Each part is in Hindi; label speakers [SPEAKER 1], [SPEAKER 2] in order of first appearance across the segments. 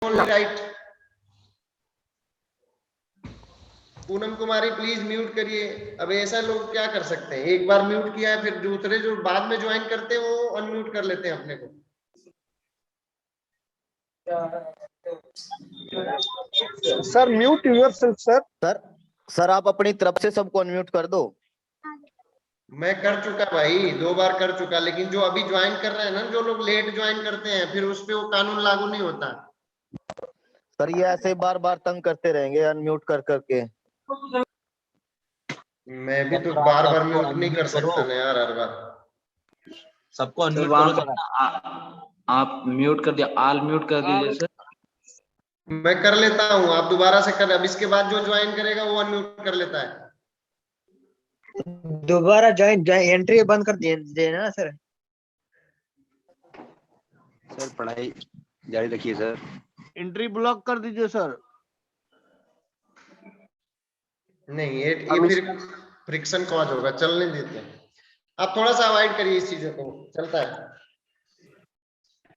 [SPEAKER 1] Only right. Poonam Kumari please mute करिए। अब ऐसा लोग क्या कर सकते हैं, एक बार म्यूट किया है फिर दूसरे जो बाद में ज्वाइन करते हैं वो अनम्यूट कर लेते हैं अपने को।
[SPEAKER 2] Sir mute yourself sir.
[SPEAKER 3] Sir आप अपनी तरफ से सबको अनम्यूट कर दो।
[SPEAKER 1] मैं कर चुका भाई, 2 बार कर चुका, लेकिन जो अभी ज्वाइन कर रहे हैं ना, जो लोग लेट ज्वाइन करते हैं फिर उस पे वो कानून लागू नहीं होता।
[SPEAKER 3] सर ये ऐसे बार बार तंग करते रहेंगे अनम्यूट कर करके।
[SPEAKER 1] मैं भी तो बार बार म्यूट नहीं कर सकता ना यार हर बार।
[SPEAKER 4] सबको अनम्यूट करो। आप म्यूट कर दिया, ऑल म्यूट कर दीजिए सर।
[SPEAKER 1] मैं कर लेता हूँ, आप दोबारा से कर। अब इसके बाद जो ज्वाइन करेगा वो अनम्यूट कर लेता है।
[SPEAKER 5] दोबारा ज्वाइन एंट्री बंद कर देना ना सर।
[SPEAKER 6] सर पढ़ाई जारी रखिए सर।
[SPEAKER 2] एंट्री ब्लॉक कर दीजिए सर।
[SPEAKER 1] नहीं ये फिर फ्रिक्शन कॉज होगा, चलने देते हैं। आप थोड़ा सा अवॉइड करिए इस चीजों को, चलता है,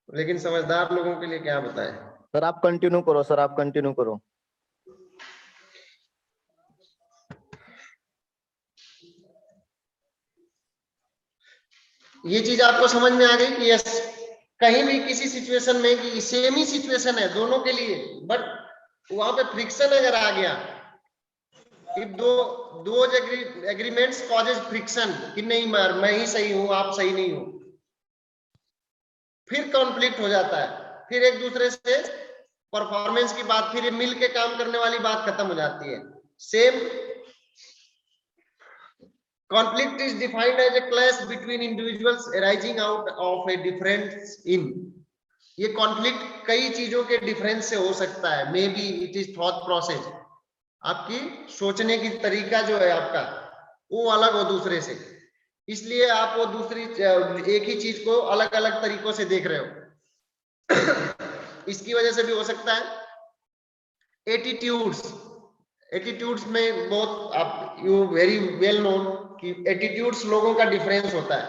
[SPEAKER 1] लेकिन समझदार लोगों के लिए क्या बताएं।
[SPEAKER 3] सर आप कंटिन्यू करो, सर आप कंटिन्यू करो।
[SPEAKER 1] ये चीज आपको समझ में आ गई कि यस, कहीं भी किसी सिचुएशन में कि सेम ही सिचुएशन है दोनों के लिए, बट वहां पे फ्रिक्शन अगर आ गया, कि दो एग्रीमेंट्स कॉजेज फ्रिक्शन, कि नहीं मैं ही सही हूं आप सही नहीं हो, फिर कॉन्फ्लिक्ट हो जाता है, फिर एक दूसरे से परफॉर्मेंस की बात, फिर मिल के काम करने वाली बात खत्म हो जाती है। Same conflict is defined as a clash between individuals arising out of a difference in। ये कॉन्फ्लिक्ट कई चीजों के डिफरेंस से हो सकता है। May be it is thought process, आपकी सोचने की तरीका जो है आपका वो अलग हो दूसरे से, इसलिए आप वो दूसरी एक ही चीज को अलग अलग तरीकों से देख रहे हो। इसकी वजह से भी हो सकता है एटीट्यूड्स में बहुत, आप यू वेरी वेल नोन कि एटीट्यूड्स लोगों का डिफरेंस होता है।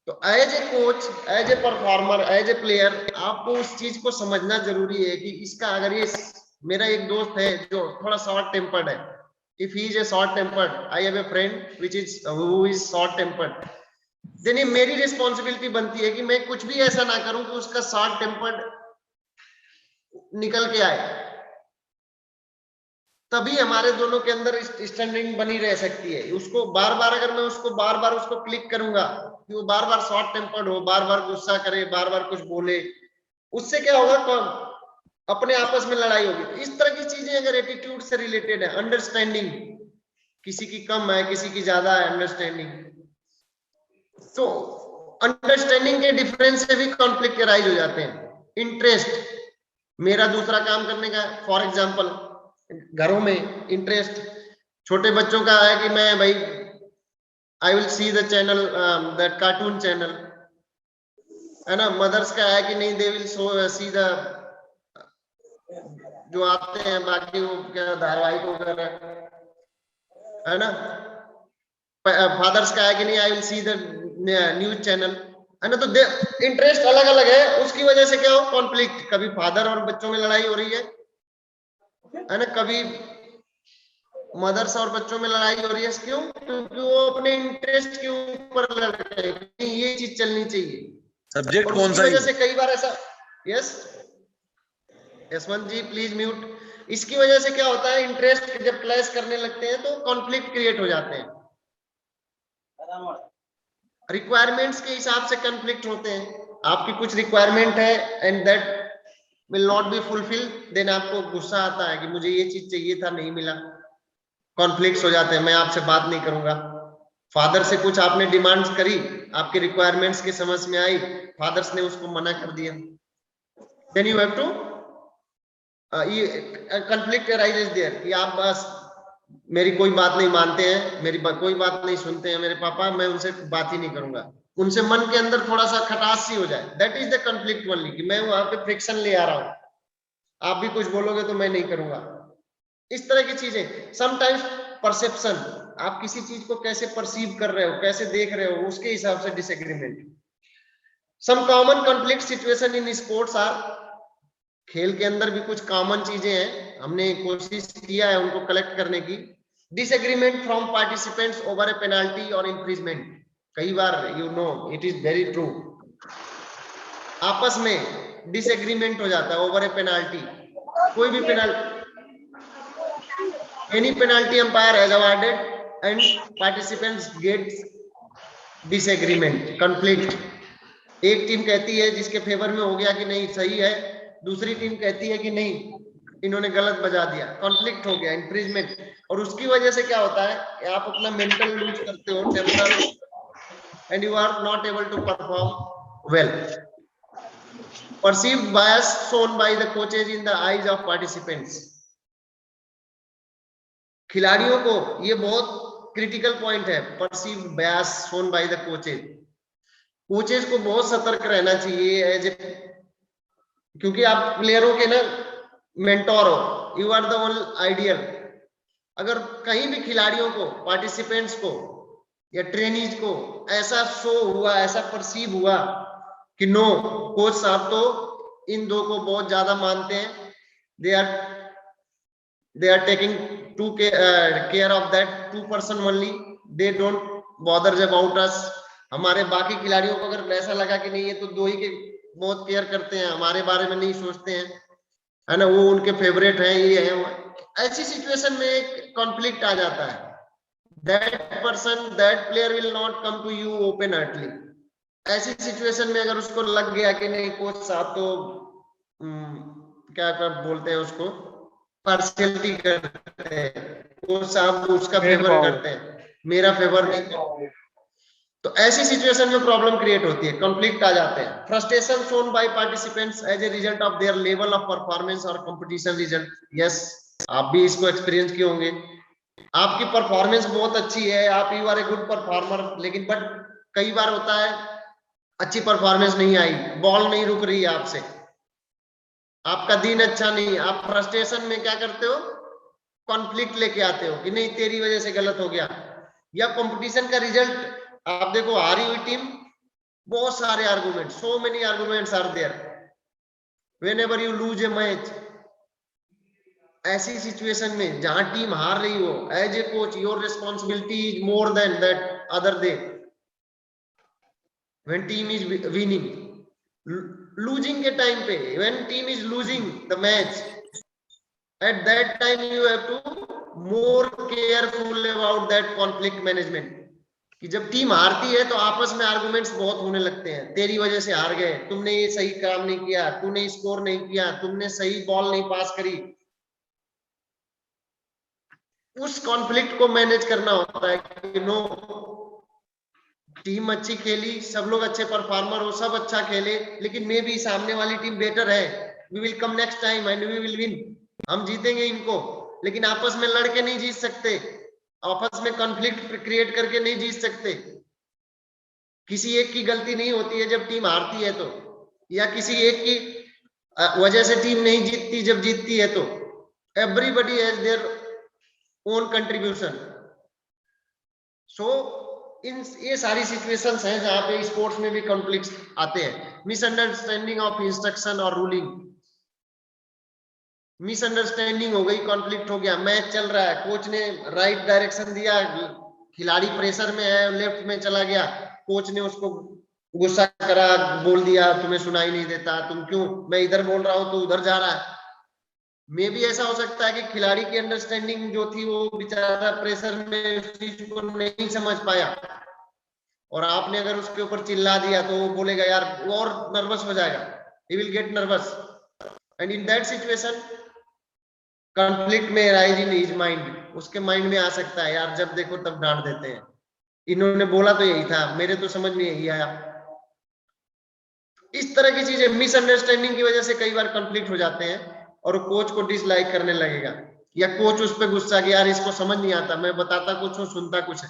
[SPEAKER 1] तो as a coach, as a performer, as a player, आपको उस चीज को समझना जरूरी है कि इसका, अगर ये मेरा एक दोस्त है जो थोड़ा शॉर्ट टेम्पर्ड है, if he is a short tempered, I have a friend which is who is short tempered, then ये मेरी रिस्पॉन्सिबिलिटी बनती है कि मैं कुछ भी ऐसा ना करूं कि उसका शॉर्ट टेम्पर्ड निकल के आए। तभी हमारे दोनों के अंदर स्टैंडिंग बनी रह सकती है। उसको बार बार, अगर मैं उसको बार बार उसको क्लिक करूंगा कि वो बार बार शॉर्ट टेम्पर्ड हो, बार बार गुस्सा करे, बार बार कुछ बोले, उससे क्या होगा, अपने आपस में लड़ाई होगी। तो इस तरह की चीजें अगर एटीट्यूड से रिलेटेड है, अंडरस्टैंडिंग, किसी की कम है किसी की ज्यादा है अंडरस्टैंडिंग, तो अंडरस्टैंडिंग के डिफरेंस से भी कॉन्फ्लिक्ट राइज हो जाते हैं। इंटरेस्ट, मेरा दूसरा काम करने का, फॉर एग्जाम्पल घरों में इंटरेस्ट, छोटे बच्चों का है कि मैं भाई I will see the channel, that cartoon channel, है ना। मदर्स का है कि नहीं, दे विल सी द जो आते हैं बाकी वो क्या धारावाहिक वगैरह, है ना। फादर्स का है कि नहीं, I will see the news channel, है ना। तो इंटरेस्ट अलग अलग है, उसकी वजह से क्या हो, कॉन्फ्लिक्ट, कभी फादर और बच्चों में लड़ाई हो रही है ना, कभी मदर्स और बच्चों में लड़ाई हो रही है। क्यों? क्योंकि वो अपने इंटरेस्ट के ऊपर लड़ रहे हैं कि ये चीज चलनी चाहिए।
[SPEAKER 7] सब्जेक्ट कौन सा?
[SPEAKER 1] वजह से कई बार ऐसा, yes Yashwant ji please mute. इसकी वजह से क्या होता है, इंटरेस्ट जब क्लैश करने लगते हैं तो कॉन्फ्लिक्ट क्रिएट हो जाते हैं। रिक्वायरमेंट्स के हिसाब से कॉन्फ्लिक्ट होते हैं। आपकी कुछ रिक्वायरमेंट है and that will not be fulfil, then आपको गुस्सा आता है कि मुझे ये चीज चाहिए था नहीं मिला, कॉन्फ्लिक्ट्स हो जाते हैं, मैं आपसे बात नहीं करूंगा। फादर से कुछ आपने डिमांड्स करी, आपके रिक्वायरमेंट्स के समझ में आई, फादर्स ने उसको मना कर दिया, then you have to conflict arises there कि आप बस मेरी कोई बात नहीं मानते हैं, मेरी कोई बात नहीं सुनते हैं मेरे पापा, मैं उनसे बात ही नहीं करूंगा। उनसे मन के अंदर थोड़ा सा खटास सी हो जाए, that is the conflict only, कि मैं वहां पे फ्रिक्शन ले आ रहा हूं, आप भी कुछ बोलोगे तो मैं नहीं करूंगा। इस तरह की चीजें। समटाइम्स परसेप्शन, आप किसी चीज को कैसे परसीव कर रहे हो, कैसे देख रहे हो, उसके हिसाब से disagreement. Some common conflict situation in sports are खेल के अंदर भी कुछ कॉमन चीजें हैं, हमने कोशिश किया है उनको कलेक्ट करने की। Disagreement from participants over a penalty और इंफ्रिजमेंट, कई बार you know it is very true, आपस में डिसएग्रीमेंट हो जाता है ओवर ए पेनाल्टी, कोई भी penalty, any penalty umpire has awarded and participants gets disagreement, conflict. एक टीम कहती है जिसके फेवर में हो गया कि नहीं सही है, दूसरी टीम कहती है कि नहीं इन्होंने गलत बजा दिया, कॉन्फ्लिक्ट हो गया, इंफ्रिजमेंट। और उसकी वजह से क्या होता है कि आप अपना मेंटल लूज करते हो, temporal, and you are not able to perform well. Perceived bias shown by the coaches in the eyes of participants, खिलाड़ियों को ये बहुत क्रिटिकल पॉइंट है, perceived bias shown by the coaches. Coaches को बहुत सतर्क रहना चाहिए एज ए, क्योंकि आप प्लेयरों के ना मेंटोर हो, you are the one ideal. अगर कहीं भी खिलाड़ियों को, पार्टिसिपेंट्स को या ट्रेनीज को ऐसा शो हुआ, ऐसा परसीव हुआ कि नो कोच साहब तो इन दो को बहुत ज्यादा मानते हैं, they are taking too care of that two person only, they don't bother about us। हमारे बाकी खिलाड़ियों को अगर ऐसा लगा कि नहीं ये तो दो ही के बहुत केयर करते हैं, हमारे बारे में नहीं सोचते हैं, है ना, वो उनके फेवरेट हैं, ये है वो, ऐसी सिचुएशन में एक कॉन्फ्लिक्ट आ जाता है। That person, that player will not come to you open heartly. ऐसी सिचुएशन में अगर उसको लग गया कि नहीं कोच साहब तो क्या बोलते हैं उसको, पार्शियलिटी करते हैं, कोच साहब उसका फेवर करते हैं, मेरा फेवर नहीं करते, तो ऐसी सिचुएशन में प्रॉब्लम क्रिएट होती है, कॉन्फ्लिक्ट आ जाते हैं। Frustration shown by participants as a result of their level of performance और कंपटीशन रिजल्ट। यस, आप भी इसको एक्सपीरियंस किए होंगे, आपकी परफॉर्मेंस बहुत अच्छी है, आप you are a good performer, लेकिन बट कई बार होता है अच्छी परफॉर्मेंस नहीं आई, बॉल नहीं रुक रही है आपसे, आपका दिन अच्छा नहीं, आप फ्रस्ट्रेशन में क्या करते हो, कॉन्फ्लिक्ट लेके आते हो कि नहीं तेरी वजह से गलत हो गया। या कंपटीशन का रिजल्ट आप देखो, हारी हुई टीम, बहुत सारे argument, so many arguments are there whenever you lose a match. ऐसी सिचुएशन में जहां टीम हार रही हो, as a coach your responsibility is more than that other day when team is winning. Losing के टाइम पे, when team is losing the match, at that time you have to more careful about that conflict management। कि जब टीम हारती है तो आपस में आर्गुमेंट्स बहुत होने लगते हैं, तेरी वजह से हार गए, तुमने ये सही काम नहीं किया, तूने स्कोर नहीं किया, तुमने सही बॉल नहीं पास करी। उस कॉन्फ्लिक्ट को मैनेज करना होता है कि नो, टीम अच्छी खेली, सब लोग अच्छे परफॉर्मर हो, सब अच्छा खेले, लेकिन मे भी सामने वाली टीम बेटर है, we will come next time and we will win, हम जीतेंगे इनको। लेकिन आपस में लड़के नहीं जीत सकते, आपस में कॉन्फ्लिक्ट क्रिएट करके नहीं जीत सकते। किसी एक की गलती नहीं होती है जब टीम हारती है तो, या किसी एक की वजह से टीम नहीं जीतती जब जीतती है तो, everybody has their own contribution. So in ये सारी सिचुएशंस हैं जहां पे स्पोर्ट्स में भी कॉन्फ्लिक्ट्स आते हैं। मिसअंडरस्टैंडिंग ऑफ इंस्ट्रक्शन और रूलिंग, मिसअंडरस्टैंडिंग हो गई, कॉन्फ्लिक्ट हो गया, मैच चल रहा है, कोच ने राइट डायरेक्शन दिया, खिलाड़ी प्रेशर में है, लेफ्ट में चला गया, कोच ने उसको गुस्सा करा, बोल दिया तुम्हें सुनाई नहीं देता, तुम क्यों, मैं इधर बोल रहा हूं तो उधर जा रहा है। मे भी ऐसा हो सकता है कि खिलाड़ी की अंडरस्टैंडिंग जो थी वो बेचारा प्रेशर में उस चीज को नहीं समझ पाया, और आपने अगर उसके ऊपर चिल्ला दिया तो वो बोलेगा यार, वो और नर्वस हो जाएगा, he will get nervous and in that situation conflict में राइज इन हिज माइंड, उसके माइंड में आ सकता है यार जब देखो तब डांट देते हैं, इन्होंने बोला तो यही था, मेरे तो समझ में यही आया। इस तरह की चीजें, मिसअंडरस्टैंडिंग की वजह से कई बार कॉन्फ्लिक्ट हो जाते हैं और कोच को डिसलाइक करने लगेगा, या कोच उस पर गुस्सा कि यार इसको समझ नहीं आता, मैं बताता कुछ हूँ सुनता कुछ है।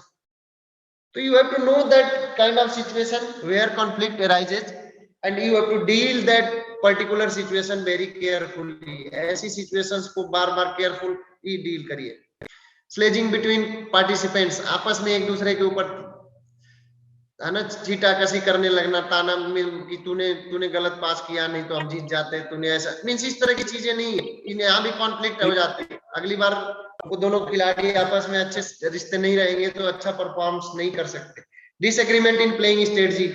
[SPEAKER 1] तो you have to know that kind of situation where conflict arises and you have to deal that particular situation very carefully. ऐसी सिचुएशंस को बार बार केयरफुली डील करिए। स्लेजिंग बिटवीन पार्टिसिपेंट्स, आपस में एक दूसरे के ऊपर है ना, छीटाकशी करने लगना, ताना कि तूने गलत पास किया, नहीं तो हम जीत जाते, तूने ऐसा, मीन्स इस तरह की चीजें नहीं है। यहाँ भी कॉन्फ्लिक्ट हो जाते हैं। अगली बार वो दोनों खिलाड़ी आपस में अच्छे रिश्ते नहीं रहेंगे तो अच्छा परफॉर्मेंस नहीं कर सकते। Disagreement in playing strategy,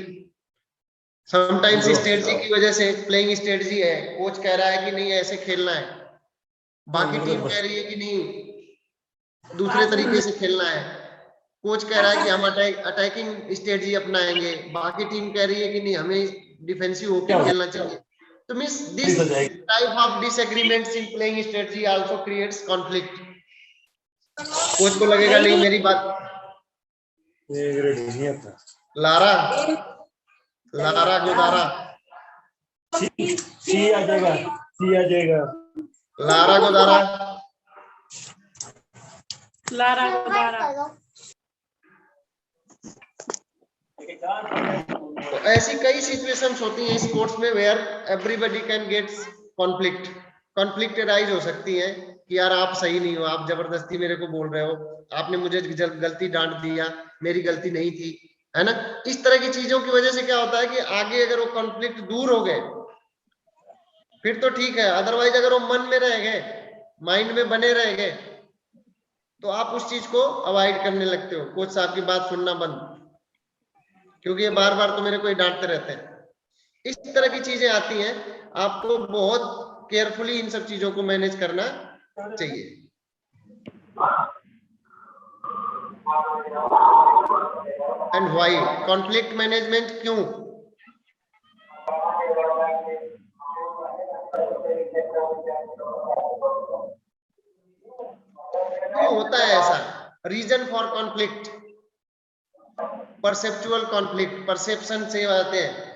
[SPEAKER 1] sometimes strategy की वजह से, प्लेइंग स्ट्रेटजी है, कोच कह रहा है कि नहीं ऐसे खेलना है, बाकी टीम कह रही है कि नहीं दूसरे तरीके से खेलना है, कोच कह रहा है कि हम अटैकिंग स्ट्रेटजी अपनाएंगे, बाकी टीम कह रही है कि नहीं हमें डिफेंसिव होकर खेलना चाहिए। तो means this type of disagreements in playing strategy also creates conflict. Coach को लगेगा नहीं मेरी बात, लारा लारा गोदारा
[SPEAKER 7] सी आ जाएगा
[SPEAKER 1] लारा गोदारा
[SPEAKER 8] लारा गोदारा।
[SPEAKER 1] तो ऐसी कई सिचुएशंस होती हैं स्पोर्ट्स में where everybody can get conflict rise हो सकती है कि यार आप सही नहीं हो, आप जबरदस्ती मेरे को बोल रहे हो, आपने मुझे गलती डांट दिया, मेरी गलती नहीं थी, है ना। इस तरह की चीजों की वजह से क्या होता है कि आगे अगर वो कॉन्फ्लिक्ट दूर हो गए फिर तो ठीक है, अदरवाइज अगर वो मन में रह गए, माइंड में बने रह गए, तो आप उस चीज को अवॉइड करने लगते हो, कोच साहब की बात सुनना बंद, क्योंकि ये बार बार तो मेरे को ही डांटते रहते हैं। इस तरह की चीजें आती हैं, आपको बहुत केयरफुली इन सब चीजों को मैनेज करना चाहिए। एंड व्हाई कॉन्फ्लिक्ट मैनेजमेंट, क्यों होता है ऐसा? Reason for conflict, perceptual conflict, perception से आते हैं।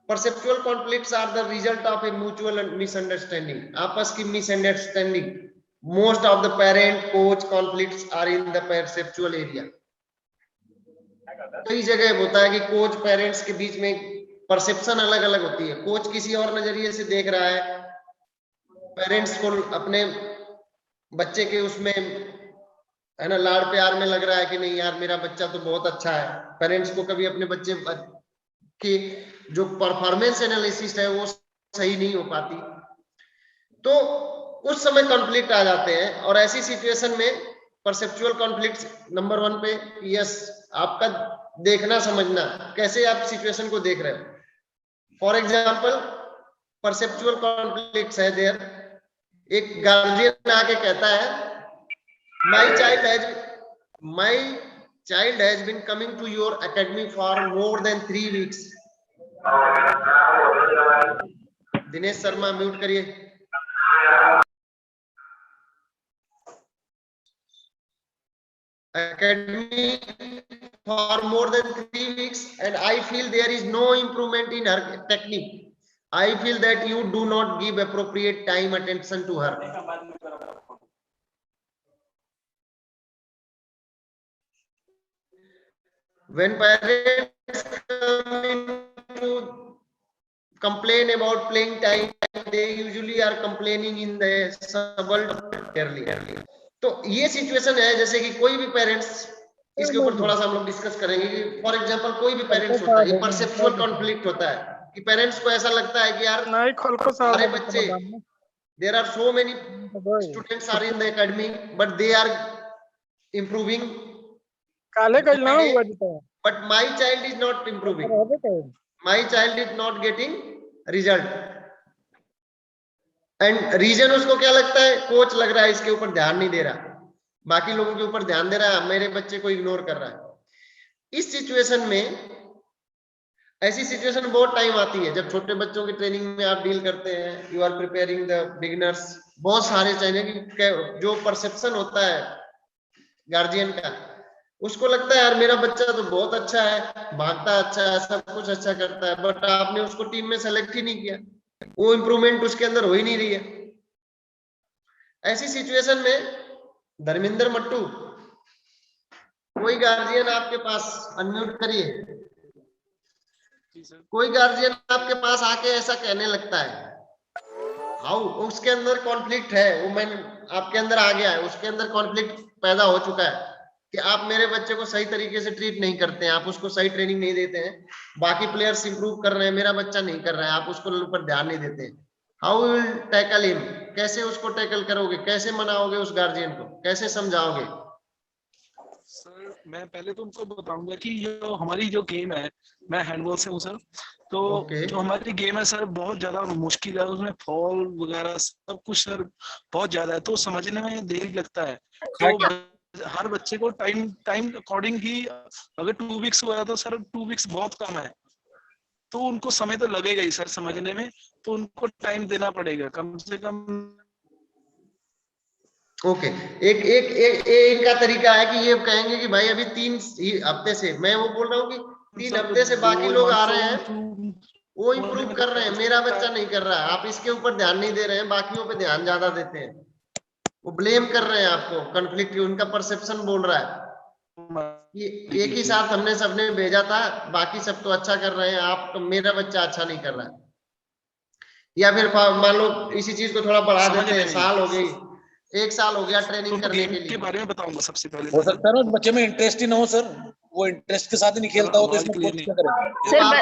[SPEAKER 1] Perceptual conflicts are the result of a mutual misunderstanding, आपस की misunderstanding. Most of the parent coach conflicts are in the perceptual area. कई जगह होता है कि कोच पेरेंट्स के बीच में परसेप्शन अलग अलग होती है, कोच किसी और नजरिए से देख रहा है, पेरेंट्स को अपने बच्चे के उसमें, है ना, लाड़ प्यार में लग रहा है कि नहीं यार मेरा बच्चा तो बहुत अच्छा है। पेरेंट्स को कभी अपने बच्चे की जो परफॉर्मेंस एनालिसिस है वो सही नहीं हो पाती, तो उस समय कॉन्फ्लिक्ट आ जाते हैं। और ऐसी सिचुएशन में परसेप्चुअल कॉन्फ्लिक्ट नंबर 1 पे, यस, आपका देखना समझना, कैसे आप सिचुएशन को देख रहे हो। फॉर एग्जाम्पल परसेप्चुअल कॉन्फ्लिक्ट है देयर, एक गार्जियन आके कहता है my child has been coming to your academy for more than 3 weeks. Dinesh Sharma mute करिए। Academy for more than 3 weeks and I feel there is no improvement in her technique. I feel that you do not give appropriate time attention to her. When parents come in to complain about playing time, they usually are complaining in the suburb early. तो ये सिचुएशन है, जैसे कि कोई भी पेरेंट्स, इसके ऊपर थोड़ा सा हम लोग डिस्कस करेंगे कि फॉर एग्जांपल कोई भी पेरेंट्स होता है, ये परसेप्चुअल कॉन्फ्लिक्ट होता है कि पेरेंट्स को ऐसा लगता है कि यार सारे बच्चे, there are so many students are in the academy but they are improving, but my child is not improving, my child is not getting result. And reason उसको क्या लगता है, कोच लग रहा है इसके ऊपर ध्यान नहीं दे रहा, बाकी लोगों के ऊपर ध्यान दे रहा है, मेरे बच्चे को इग्नोर कर रहा है। इस सिचुएशन में, ऐसी सिचुएशन बहुत टाइम आती है जब छोटे बच्चों की ट्रेनिंग में आप डील करते हैं, you are preparing the beginners, बहुत सारे चाहिए। जो परसेप्शन होता है गार्जियन का, उसको लगता है यार मेरा बच्चा तो बहुत अच्छा है, भागता अच्छा है, सब कुछ अच्छा करता है, बट आपने उसको टीम में सेलेक्ट ही नहीं किया, वो इंप्रूवमेंट उसके अंदर हो ही नहीं रही है। ऐसी सिचुएशन में धर्मेंद्र मट्टू, कोई गार्जियन आपके पास, अनम्यूट करिए, कोई गार्जियन आपके पास आके ऐसा कहने लगता है, हाउ, उसके अंदर कॉन्फ्लिक्ट है, वो मैंने आपके अंदर आ गया है, उसके अंदर कॉन्फ्लिक्ट पैदा हो चुका है कि आप मेरे बच्चे को सही तरीके से ट्रीट नहीं करते हैं, आप उसको सही ट्रेनिंग नहीं देते हैं, बाकी प्लेयर्स इंप्रूव कर रहे हैं, मेरा बच्चा नहीं कर रहा है, आप उसको ऊपर ध्यान नहीं देते। हाउ विल टैकल हिम, कैसे उसको टैकल करोगे, कैसे मनाओगे उस गार्जियन को, कैसे समझाओगे?
[SPEAKER 7] सर मैं पहले तो उनको बताऊंगा कि जो हमारी जो गेम है, मैं हैंडबॉल से हूँ सर, तो
[SPEAKER 1] Okay.
[SPEAKER 7] जो हमारी गेम है सर बहुत ज्यादा मुश्किल है, उसमें फॉल वगैरह सब कुछ सर बहुत ज्यादा है, तो समझने में देरी लगता है। तो हर बच्चे को टाइम अकॉर्डिंग ही, अगर 2 वीक्स हुआ है तो सर 2 वीक्स बहुत कम है, तो उनको समय तो लगेगा ही सर समझने में, तो उनको टाइम देना पड़ेगा कम से कम।
[SPEAKER 1] ओके एक एक एक इनका तरीका है कि ये कहेंगे कि भाई अभी 3 हफ्ते से, मैं वो बोल रहा हूँ कि 3 हफ्ते से बाकी लोग आ रहे हैं, वो इम्प्रूव कर रहे हैं, मेरा बच्चा नहीं कर रहा है, आप इसके ऊपर ध्यान नहीं दे रहे हैं, बाकियों पे ध्यान ज्यादा देते हैं, वो ब्लेम कर रहे हैं आपको, कॉन्फ्लिक्ट, उनका परसेप्शन बोल रहा है ये एक ही साथ हमने सबने भेजा था, बाकी सब तो अच्छा कर रहे हैं, आप तो, मेरा बच्चा अच्छा नहीं कर रहा है। या फिर मान लो इसी चीज को थोड़ा बढ़ा देते हैं, साल हो गई, 1 साल हो गया ट्रेनिंग करने के लिए।
[SPEAKER 7] बारे में बताऊंगा सबसे पहले।
[SPEAKER 9] हो सकता है ना उस बच्चे में इंटरेस्ट ही ना हो सर, वो इंटरेस्ट के साथ ही नहीं खेलता हो, तो इसमें कोच क्या करेगा?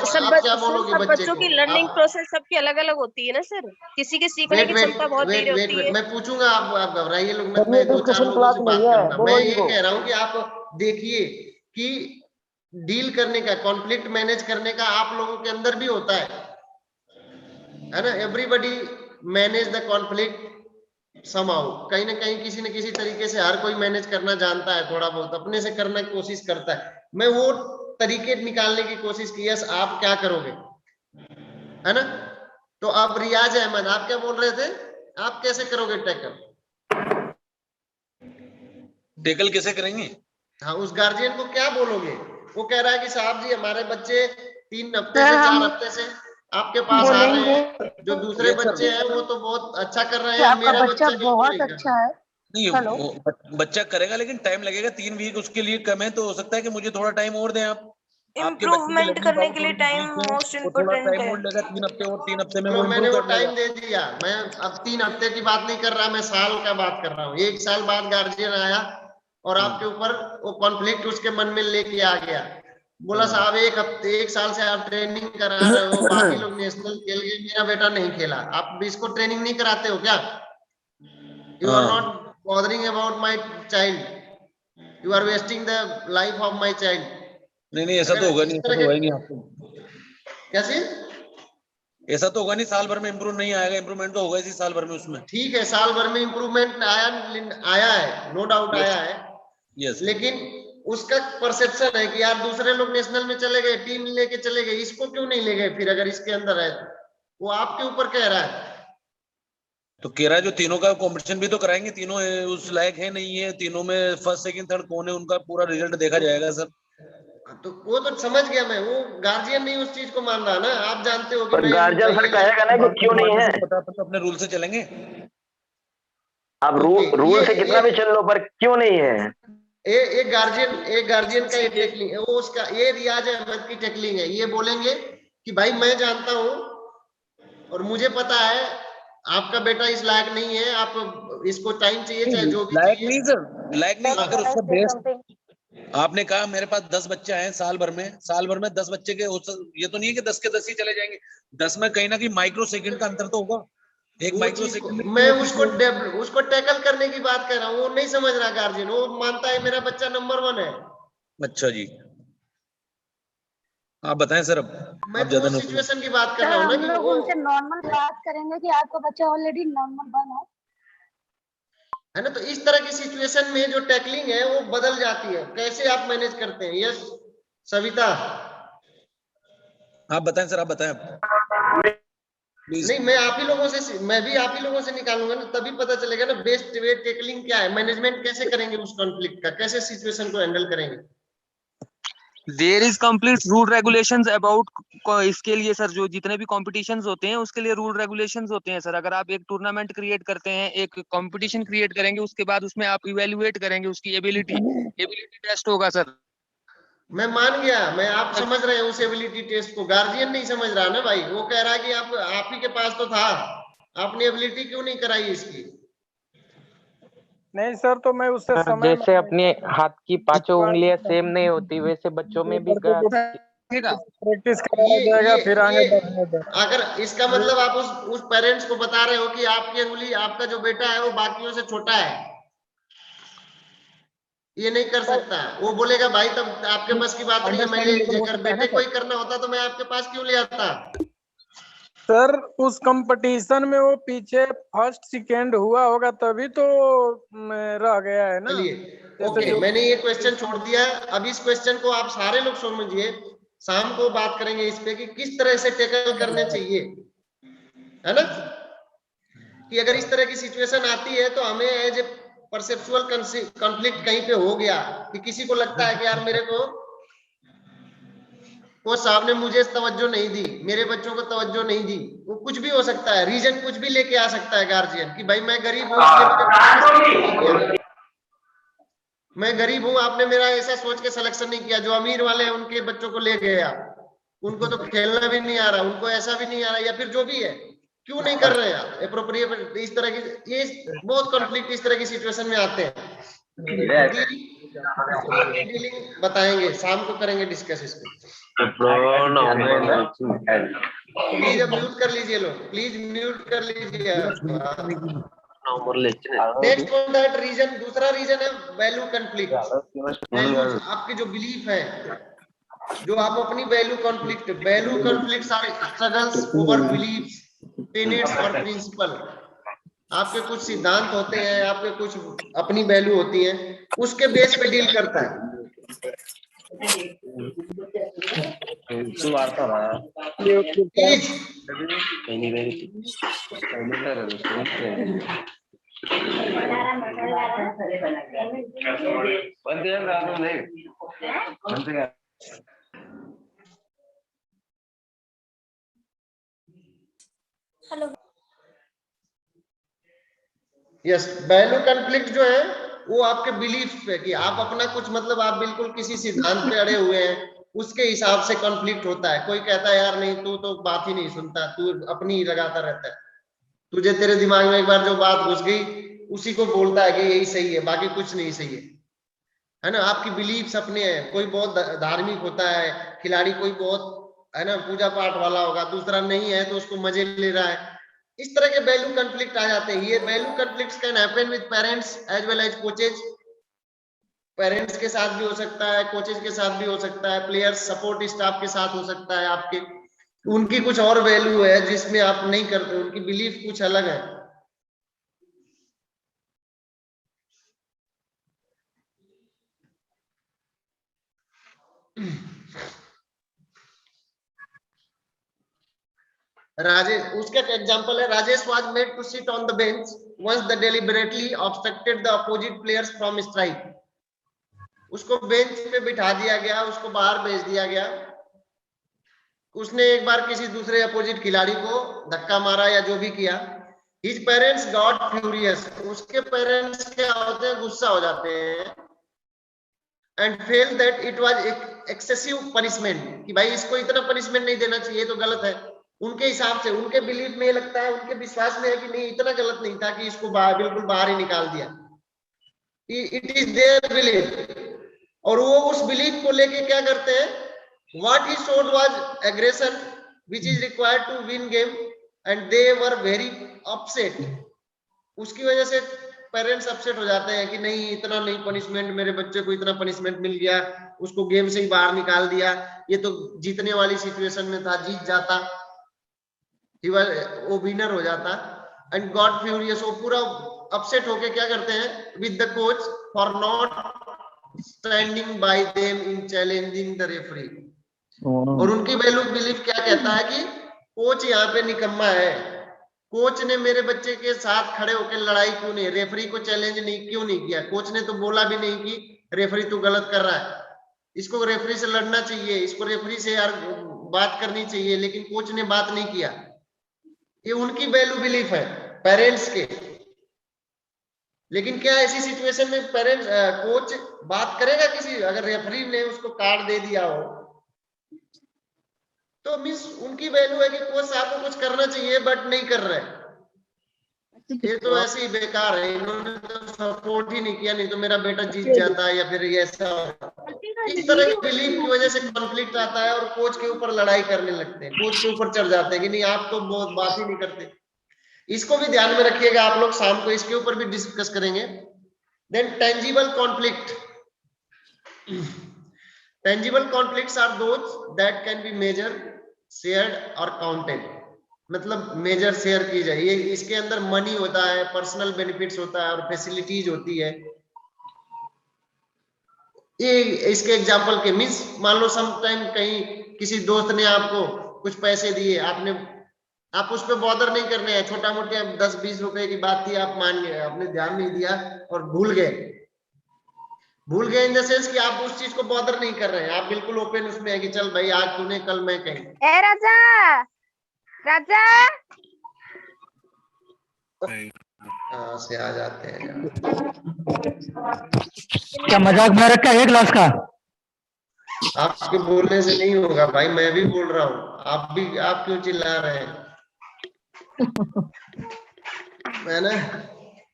[SPEAKER 10] सर
[SPEAKER 1] आप क्या बोलोगे
[SPEAKER 10] सब
[SPEAKER 1] बच्चे
[SPEAKER 10] बच्चों
[SPEAKER 1] को?
[SPEAKER 10] की लर्निंग प्रोसेस सबकी अलग अलग होती है ना सर, किसी के सीखने की क्षमता बहुत धीरे होती है।
[SPEAKER 1] मैं पूछूंगा, आप घबराइए लोग, मैं 2-4 लोगों से बात करूंगा। मैं ये कह रहा हूँ कि आप देखिए कि डील करने का, कॉन्फ्लिक्ट मैनेज करने का आप लोगों के अंदर भी होता है ना? Everybody manage the conflict somehow, कहीं ना कहीं किसी न किसी तरीके से हर कोई मैनेज करना जानता है, थोड़ा बहुत अपने से करने की कोशिश करता है। मैं वो तरीके निकालने की कोशिश की, यस आप क्या करोगे, है ना? तो आप रियाज अहमद, आप क्या बोल रहे थे, आप कैसे करोगे टैकल?
[SPEAKER 9] टैकल कैसे करेंगे?
[SPEAKER 1] हाँ, उस गार्जियन को क्या बोलोगे? वो कह रहा है कि साहब जी हमारे बच्चे 3 हफ्ते से 4 हफ्ते से आपके पास आ रहे हैं, जो दूसरे बच्चे हैं वो तो बहुत अच्छा कर रहे हैं, मेरा बच्चा बहुत अच्छा है।
[SPEAKER 9] नहीं वो बच्चा करेगा, लेकिन टाइम लगेगा, 3 वीक उसके लिए कम है, तो हो सकता है कि मुझे थोड़ा टाइम और दें आप।
[SPEAKER 10] इम्प्रूवमेंट करने के लिए टाइम मोस्ट
[SPEAKER 9] थोड़ा
[SPEAKER 10] इम्पोर्टेंट
[SPEAKER 9] टाइम
[SPEAKER 10] है।
[SPEAKER 9] और लेगा, 3 हफ्ते और 3 हफ्ते में
[SPEAKER 1] चलो
[SPEAKER 9] वो
[SPEAKER 1] मैंने
[SPEAKER 9] इम्प्रूव
[SPEAKER 1] वो
[SPEAKER 9] कर
[SPEAKER 1] टाइम
[SPEAKER 9] लेगा।
[SPEAKER 1] दे दिया, मैं अब 3 हफ्ते की बात नहीं कर रहा, मैं साल का बात कर रहा हूँ। 1 साल बाद गार्जियन आया और आपके ऊपर वो कॉन्फ्लिक्ट उसके मन में लेके आ गया, बोला साहब 1 साल से आप ट्रेनिंग करा रहे हो, बाकी लोग नेशनल खेल गए, मेरा बेटा नहीं खेला, आप इसको ट्रेनिंग नहीं कराते हो क्या? You are not bothering about my child, you are wasting the life of my child.
[SPEAKER 9] नहीं ऐसा तो होगा नहीं, ऐसा तो होगा नहीं आपको।
[SPEAKER 1] कैसे?
[SPEAKER 9] ऐसा तो होगा नहीं, साल भर में इम्प्रूव नहीं आएगा, इम्प्रूवमेंट तो होगा इसी साल भर में उसमें।
[SPEAKER 1] ठीक है, साल भर में इम्प्रूवमेंट आया है, नो डाउट आया है, लेकिन उसका परसेप्शन है कि यार दूसरे लोग नेशनल में चले गए, टीम लेके चले गए, इसको क्यों नहीं ले गए? फिर अगर इसके अंदर है तो वो आपके ऊपर कह रहा है,
[SPEAKER 9] तो कह रहा है जो तीनों का कंपटीशन भी तो कराएंगे, तीनों उस लायक है नहीं है, तीनों में फर्स्ट सेकंड थर्ड कौन है, उनका पूरा रिजल्ट देखा जाएगा सर।
[SPEAKER 1] तो वो तो समझ गया मैं, वो गार्जियन नहीं उस चीज को मान रहा ना, आप जानते हो कि
[SPEAKER 3] गार्जियन सर कहेगा ना कि क्यों नहीं है,
[SPEAKER 9] अपने रूल से चलेंगे,
[SPEAKER 3] आप रूल से कितना भी चल लो, पर क्यों नहीं है?
[SPEAKER 1] एक गार्जियन का ये टेकलिंग है, वो उसका ये रियाज अहमद की टेकलिंग है, ये बोलेंगे कि भाई मैं जानता हूं और मुझे पता है आपका बेटा इस लायक नहीं है, आप इसको टाइम चाहिए, चाहे जो भी
[SPEAKER 9] लायक नहीं सर, लायक नहीं, अगर उसका बेस्ट, आपने कहा मेरे पास 10 बच्चे आए साल भर में 10 बच्चे के, ये तो नहीं है कि 10 के 10 ही चले जाएंगे, 10 में कहीं ना कहीं माइक्रो सेकंड का अंतर तो होगा, एक माइक्रो सेकंड।
[SPEAKER 1] मैं उसको टैकल करने की बात कर रहा हूँ, वो नहीं समझ रहा गार्जियन, वो मानता है मेरा बच्चा नंबर 1 है।
[SPEAKER 9] अच्छा जी, आप बताएं सर। अब
[SPEAKER 1] मैं
[SPEAKER 9] ज्यादा
[SPEAKER 1] सिचुएशन की बात कर रहा हूँ ना,
[SPEAKER 11] हम लोग उनसे नॉर्मल बात करेंगे कि आपका बच्चा ऑलरेडी नॉर्मल 1
[SPEAKER 1] है ना? तो इस तरह की सिचुएशन में जो टैकलिंग है वो बदल जाती है, कैसे आप मैनेज करते हैं? यस सविता,
[SPEAKER 9] आप बताएं सर, आप बताएं
[SPEAKER 1] नहीं मैं आप ही लोगों से, मैं भी आप ही लोगों से निकालूंगा ना, तभी पता चलेगा ना बेस्ट वे टैकलिंग क्या है, मैनेजमेंट कैसे करेंगे उस कॉन्फ्लिक्ट का, कैसे सिचुएशन को हैंडल करेंगे।
[SPEAKER 12] There is complete rule regulations about, इसके लिए सर जो जितने भी कॉम्पिटिशन्स होते हैं उसके लिए रूल रेगुलेशंस होते हैं सर। अगर आप एक टूर्नामेंट क्रिएट करते हैं, एक कंपटीशन क्रिएट करेंगे, उसके बाद उसमें आप इवेल्युएट करेंगे उसकी एबिलिटी टेस्ट होगा सर।
[SPEAKER 1] मैं मान गया, मैं आप समझ रहे हैं उस एबिलिटी टेस्ट को, गार्जियन नहीं समझ रहा ना भाई, वो कह रहा है कि आप ही के पास तो था, आपने एबिलिटी क्यों नहीं कराई इसकी?
[SPEAKER 2] नहीं सर, तो मैं उससे
[SPEAKER 12] सर,
[SPEAKER 2] समय
[SPEAKER 12] जैसे अपने हाथ की पांचों उंगलियां सेम नहीं होती, वैसे बच्चों में भी
[SPEAKER 2] प्रैक्टिस कराया जाएगा, फिर आगे बढ़ने देगा।
[SPEAKER 1] अगर इसका मतलब आप उस पेरेंट्स को बता रहे हो कि आपकी उंगली, आपका जो बेटा है वो बाकियों से छोटा है, ये नहीं कर सकता। वो बोलेगा भाई तब आपके पास की बात नहीं है, मैं ले लीजिए। अगर बेटे को ही करना होता तो मैं आपके पास क्यों ले आता?
[SPEAKER 2] सर उस कंपटीशन में वो पीछे फर्स्ट सेकंड हुआ होगा, तभी तो रह गया है ना।
[SPEAKER 1] चलिए ओके, मैंने ये क्वेश्चन छोड़ दिया। अब इस क्वेश्चन को आप सारे लोग समझिए, शाम को बात करेंगे इस पे कि किस तरह से टैकल करने चाहिए, है ना। कि अगर इस तरह की सिचुएशन आती है तो हमें एज ए परसेप्चुअल कॉन्फ्लिक्ट कहीं पे हो गया कि किसी को लगता है कि यार मेरे को वो साहब ने मुझे तवज्जो नहीं दी, मेरे बच्चों को तवज्जो नहीं दी, वो कुछ भी हो सकता है, रीजन कुछ भी लेके आ सकता है गार्जियन कि भाई मैं गरीब हूँ, मैं गरीब हूँ, आपने मेरा ऐसा सोच के सिलेक्शन नहीं किया। जो अमीर वाले हैं उनके बच्चों को ले गया, उनको तो खेलना भी नहीं आ रहा, उनको ऐसा भी नहीं आ रहा, या फिर जो भी है, क्यों नहीं कर रहे हैं आप एप्रोप्रिएट। इस तरह की ये बहुत कॉन्फ्लिक्ट इस तरह की सिचुएशन में आते हैं। डीलिंग बताएंगे, शाम को करेंगे डिस्कस इसको। प्लीज अब म्यूट कर लीजिए लोग, प्लीज म्यूट कर लीजिए। नेक्स्ट वन दैट रीजन, दूसरा रीजन है वैल्यू कॉन्फ्लिक्ट। आपके जो बिलीफ है, जो आप अपनी value conflicts are struggles over beliefs, tenets और प्रिंसिपल। आपके कुछ सिद्धांत होते हैं, आपके कुछ अपनी वैल्यू होती है, उसके बेस पे डील करता है।
[SPEAKER 11] हेलो
[SPEAKER 1] यस, वैल्यू कॉन्फ्लिक्ट जो है वो आपके बिलीफ पे, कि आप अपना कुछ मतलब आप बिल्कुल किसी सिद्धांत पे अड़े हुए हैं, उसके हिसाब से कॉन्फ्लिक्ट होता है। कोई कहता है यार नहीं, तू तो बात ही नहीं सुनता, तू अपनी ही लगाता रहता है, तुझे तेरे दिमाग में एक बार जो बात घुस गई उसी को बोलता है कि यही सही है, बाकी कुछ नहीं सही है ना। आपकी बिलीफ्स अपने हैं। कोई बहुत धार्मिक होता है खिलाड़ी, कोई बहुत है ना पूजा पाठ वाला होगा, दूसरा नहीं है तो उसको मजे ले रहा है। इस तरह के वैल्यू कॉन्फ्लिक्ट आ जाते हैं। ये value conflicts can happen with parents as well as coaches. Parents के साथ भी हो सकता है, कोचेज के साथ भी हो सकता है, प्लेयर्स सपोर्ट स्टाफ के साथ हो सकता है। आपके उनकी कुछ और वैल्यू है जिसमें आप नहीं करते, उनकी बिलीफ कुछ अलग है। राजेश, उसका एग्जांपल है, Rajesh was made to sit on the bench once the deliberately obstructed the opposite players from strike। उसको बेंच पे बिठा दिया गया, उसको बाहर भेज दिया गया। उसने एक बार किसी दूसरे अपोजिट खिलाड़ी को धक्का मारा या जो भी किया। His parents got furious। उसके पेरेंट्स क्या होते हैं, गुस्सा हो जाते हैं। And felt that it was excessive punishment, कि भाई इसको इतना पनिशमेंट नहीं देना चाहिए, तो गलत है। उनके हिसाब से, उनके बिलीफ में लगता है, उनके विश्वास में है कि नहीं इतना गलत नहीं था कि इसको बिल्कुल बाहर ही निकाल दिया। इट इज देयर बिलीफ, और वो उस बिलीफ को लेके क्या करते हैं, what he showed was aggression which is required to win game and they were very upset. उसकी वजह से पेरेंट्स अपसेट हो जाते हैं कि नहीं इतना नहीं पनिशमेंट, मेरे बच्चे को इतना पनिशमेंट मिल गया, उसको गेम से ही बाहर निकाल दिया, ये तो जीतने वाली सिचुएशन में था, जीत जाता, वो विनर हो जाता। एंड गॉट फ्यूरियस, वो पूरा अपसेट होके क्या करते हैं with the coach for not standing bye them in challenging the referee. और उनकी वैल्यू बिलीफ क्या कहता है कि कोच यहाँ पे निकम्मा है, कोच ने मेरे बच्चे के साथ खड़े होकर लड़ाई क्यों नहीं, रेफरी को चैलेंज नहीं क्यों नहीं किया। कोच ने तो बोला भी नहीं कि रेफरी तू गलत कर रहा है, इसको रेफरी से लड़ना चाहिए, इसको रेफरी से यार बात करनी चाहिए, लेकिन कोच ने बात नहीं किया। ये उनकी वैल्यू बिलीफ है पेरेंट्स के। लेकिन क्या ऐसी सिचुएशन में पेरेंट्स कोच बात करेगा किसी, अगर रेफरी ने उसको कार्ड दे दिया हो तो मींस उनकी वैल्यू है कि कोच साहब को कुछ करना चाहिए बट नहीं कर रहे। ये तो ऐसे ही बेकार है, इन्होंने तो सपोर्ट ही नहीं किया, नहीं तो मेरा बेटा जीत जाता है या फिर ये ऐसा। इस तरह की बिलीफ की वजह से कॉन्फ्लिक्ट आता है और कोच के ऊपर लड़ाई करने लगते हैं, कोच के ऊपर चढ़ जाते हैं कि नहीं आप तो बहुत बात ही नहीं करते। इसको भी ध्यान में रखिएगा आप लोग, शाम को इसके ऊपर भी डिस्कस करेंगे। Then tangible conflict. Tangible conflicts are those that can be measured, shared और काउंटेड। मतलब मेजर शेयर की जाए, ये इसके अंदर मनी होता है, पर्सनल बेनिफिट्स होता है और फैसिलिटीज होती है। ये इसके एग्जांपल के मींस मान लो सम टाइम कहीं किसी दोस्त ने आपको कुछ पैसे दिए, आप उस पर बॉदर नहीं करने हैं, छोटा मोटे 10-20 रुपए की बात थी, आप मान गए, आपने ध्यान नहीं दिया और भूल गए इन द सेंस कि आप उस चीज को बॉदर नहीं कर रहे हैं, आप बिल्कुल ओपन उसमें है कि चल भाई आज तूने कल मैं कहीं।
[SPEAKER 10] ए राजा, राजा
[SPEAKER 1] कहाँ से आ जाते हैं यार।
[SPEAKER 13] क्या मजाक में रखा है क्लास का?
[SPEAKER 1] आपके बोलने से नहीं होगा भाई, मैं भी बोल रहा हूँ, आप क्यों चिल्ला रहे हैं? है ना?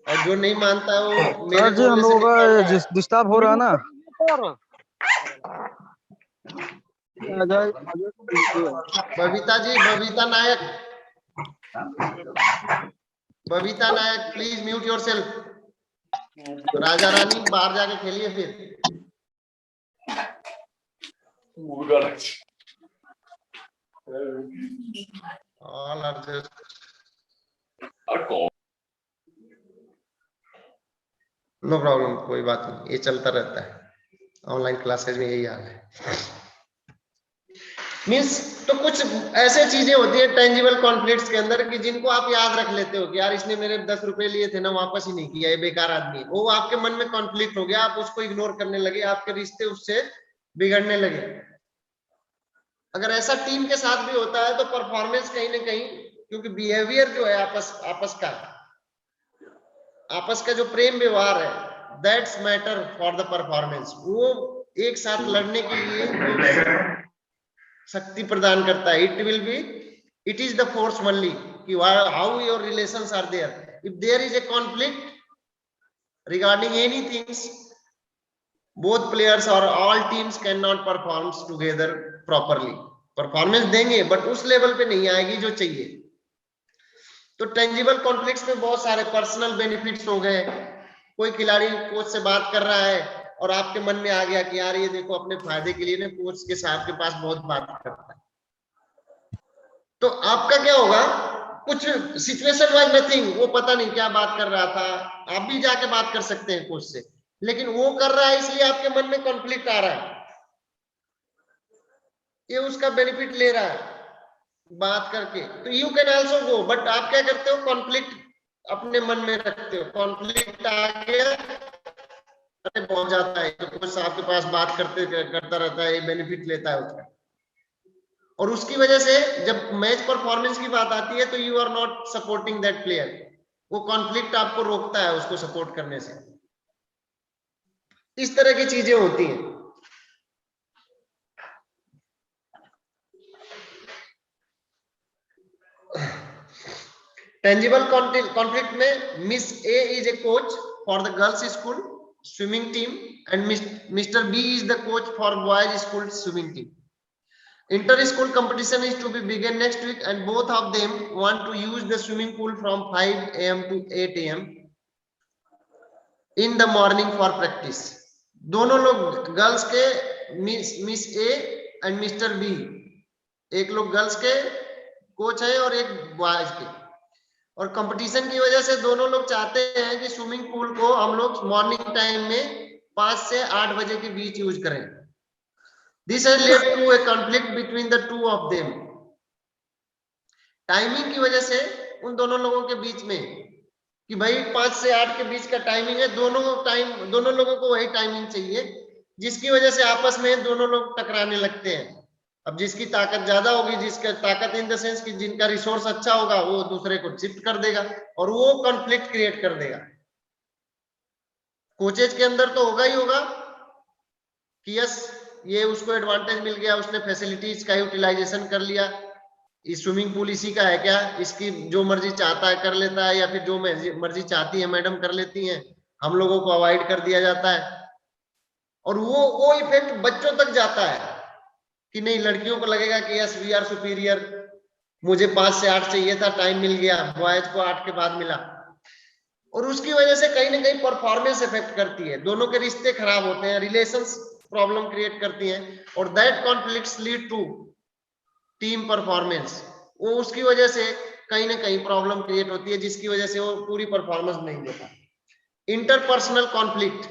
[SPEAKER 1] और जो नहीं मानता है वो मेरे
[SPEAKER 13] जी हम लोगों का डिस्टर्ब हो रहा है ना।
[SPEAKER 1] Babita ji, Babita Nayak, Babita Nayak please mute yourself. राजा रानी बाहर जाके खेलिए फिर। All are just no problem, कोई बात नहीं, ये चलता रहता है, ऑनलाइन क्लासेज में यही हाल है। मीन्स तो कुछ ऐसे चीजें होती है टेंजिबल कॉन्फ्लिक्ट्स के अंदर कि जिनको आप याद रख लेते हो कि यार इसने मेरे 10 रुपए लिए थे ना, वापस ही नहीं किया, ये बेकार आदमी है। वो आपके मन में कॉन्फ्लिक्ट हो गया, आप उसको इग्नोर करने लगे, आपके रिश्ते उससे बिगड़ने लगे। अगर ऐसा टीम के साथ भी होता है तो परफॉर्मेंस कहीं ना कहीं, क्योंकि बिहेवियर जो है आपस का जो प्रेम व्यवहार है, that's matter for the performance. वो एक साथ लड़ने के लिए शक्ति प्रदान करता है। It is the force only कि how your relations are there. If there is a conflict regarding anything, both players और all teams can not perform together properly. Performance देंगे बट उस लेवल पे नहीं आएगी जो चाहिए। तो टेंजिबल कॉन्फ्लिक्ट्स में बहुत सारे पर्सनल बेनिफिट्स हो गए। कोई खिलाड़ी कोच से बात कर रहा है और आपके मन में आ गया कि यार ये देखो अपने फायदे के लिए ना कोच के साहब के पास बहुत बात करता है, तो आपका क्या होगा? कुछ सिचुएशन वाइज नथिंग, वो पता नहीं क्या बात कर रहा था, आप भी जाके बात कर सकते हैं कोच से, लेकिन वो कर रहा है इसलिए आपके मन में कॉन्फ्लिक्ट आ रहा है, ये उसका बेनिफिट ले रहा है बात करके, तो you can also go. But आप क्या करते हो? कॉन्फ्लिक्ट अपने मन में रखते हो, कॉन्फ्लिक्ट आ गया पहुंच जाता है तो कोच साहब के पास बात करता रहता है, बेनिफिट लेता है उसका। और उसकी वजह से जब मैच परफॉर्मेंस की बात आती है तो you are not supporting that player, वो कॉन्फ्लिक्ट आपको रोकता है उसको सपोर्ट करने से। इस तरह की चीजें होती हैं। टेंजिबल कॉन्फ्लिक्ट में miss A is a coach for the girls school swimming team and Mr. B is the coach for boys school swimming team. Inter-school competition is to be begin next week and both of them want to use the swimming pool from 5 AM to 8 AM in the morning for practice. दोनों लोग गर्ल्स के miss A and mister B, एक लोग गर्ल्स के कोच है और एक बॉयज के, और कंपटीशन की वजह से दोनों लोग चाहते हैं कि स्विमिंग पूल को हम लोग मॉर्निंग टाइम में 5 से 8 बजे के बीच यूज करें। This has led to a conflict between the two of them. Timing की वजह से उन दोनों लोगों के बीच में कि भाई 5 से 8 के बीच का टाइमिंग है, दोनों लोगों को वही टाइमिंग चाहिए, जिसकी वजह से आपस में दोनों लोग टकराने लगते हैं। अब जिसकी ताकत ज्यादा होगी, जिसका ताकत इन द सेंस कि जिनका रिसोर्स अच्छा होगा, वो दूसरे को शिफ्ट कर देगा और वो कॉन्फ्लिक्ट क्रिएट कर देगा। कोचेज के अंदर तो होगा ही होगा कि यस ये उसको एडवांटेज मिल गया, उसने फैसिलिटीज का यूटिलाइजेशन कर लिया, इस स्विमिंग पूल इसी का है क्या? इसकी जो मर्जी चाहता है कर लेता है, या फिर जो मर्जी चाहती है मैडम कर लेती हैं, हम लोगों को अवॉइड कर दिया जाता है। और वो इफेक्ट बच्चों तक जाता है कि नहीं, लड़कियों को लगेगा कि यस वी आर सुपीरियर, मुझे 5 से 8 चाहिए था, टाइम मिल गया, बॉयज को 8 के बाद मिला। और उसकी वजह से कहीं ना कहीं परफॉर्मेंस इफेक्ट करती है, दोनों के रिश्ते खराब होते हैं, रिलेशंस प्रॉब्लम क्रिएट करती हैं, और that conflicts lead to team performance. वो उसकी वजह से कहीं ना कहीं प्रॉब्लम क्रिएट होती है, जिसकी वजह से वो पूरी परफॉर्मेंस नहीं देता। Interpersonal conflict,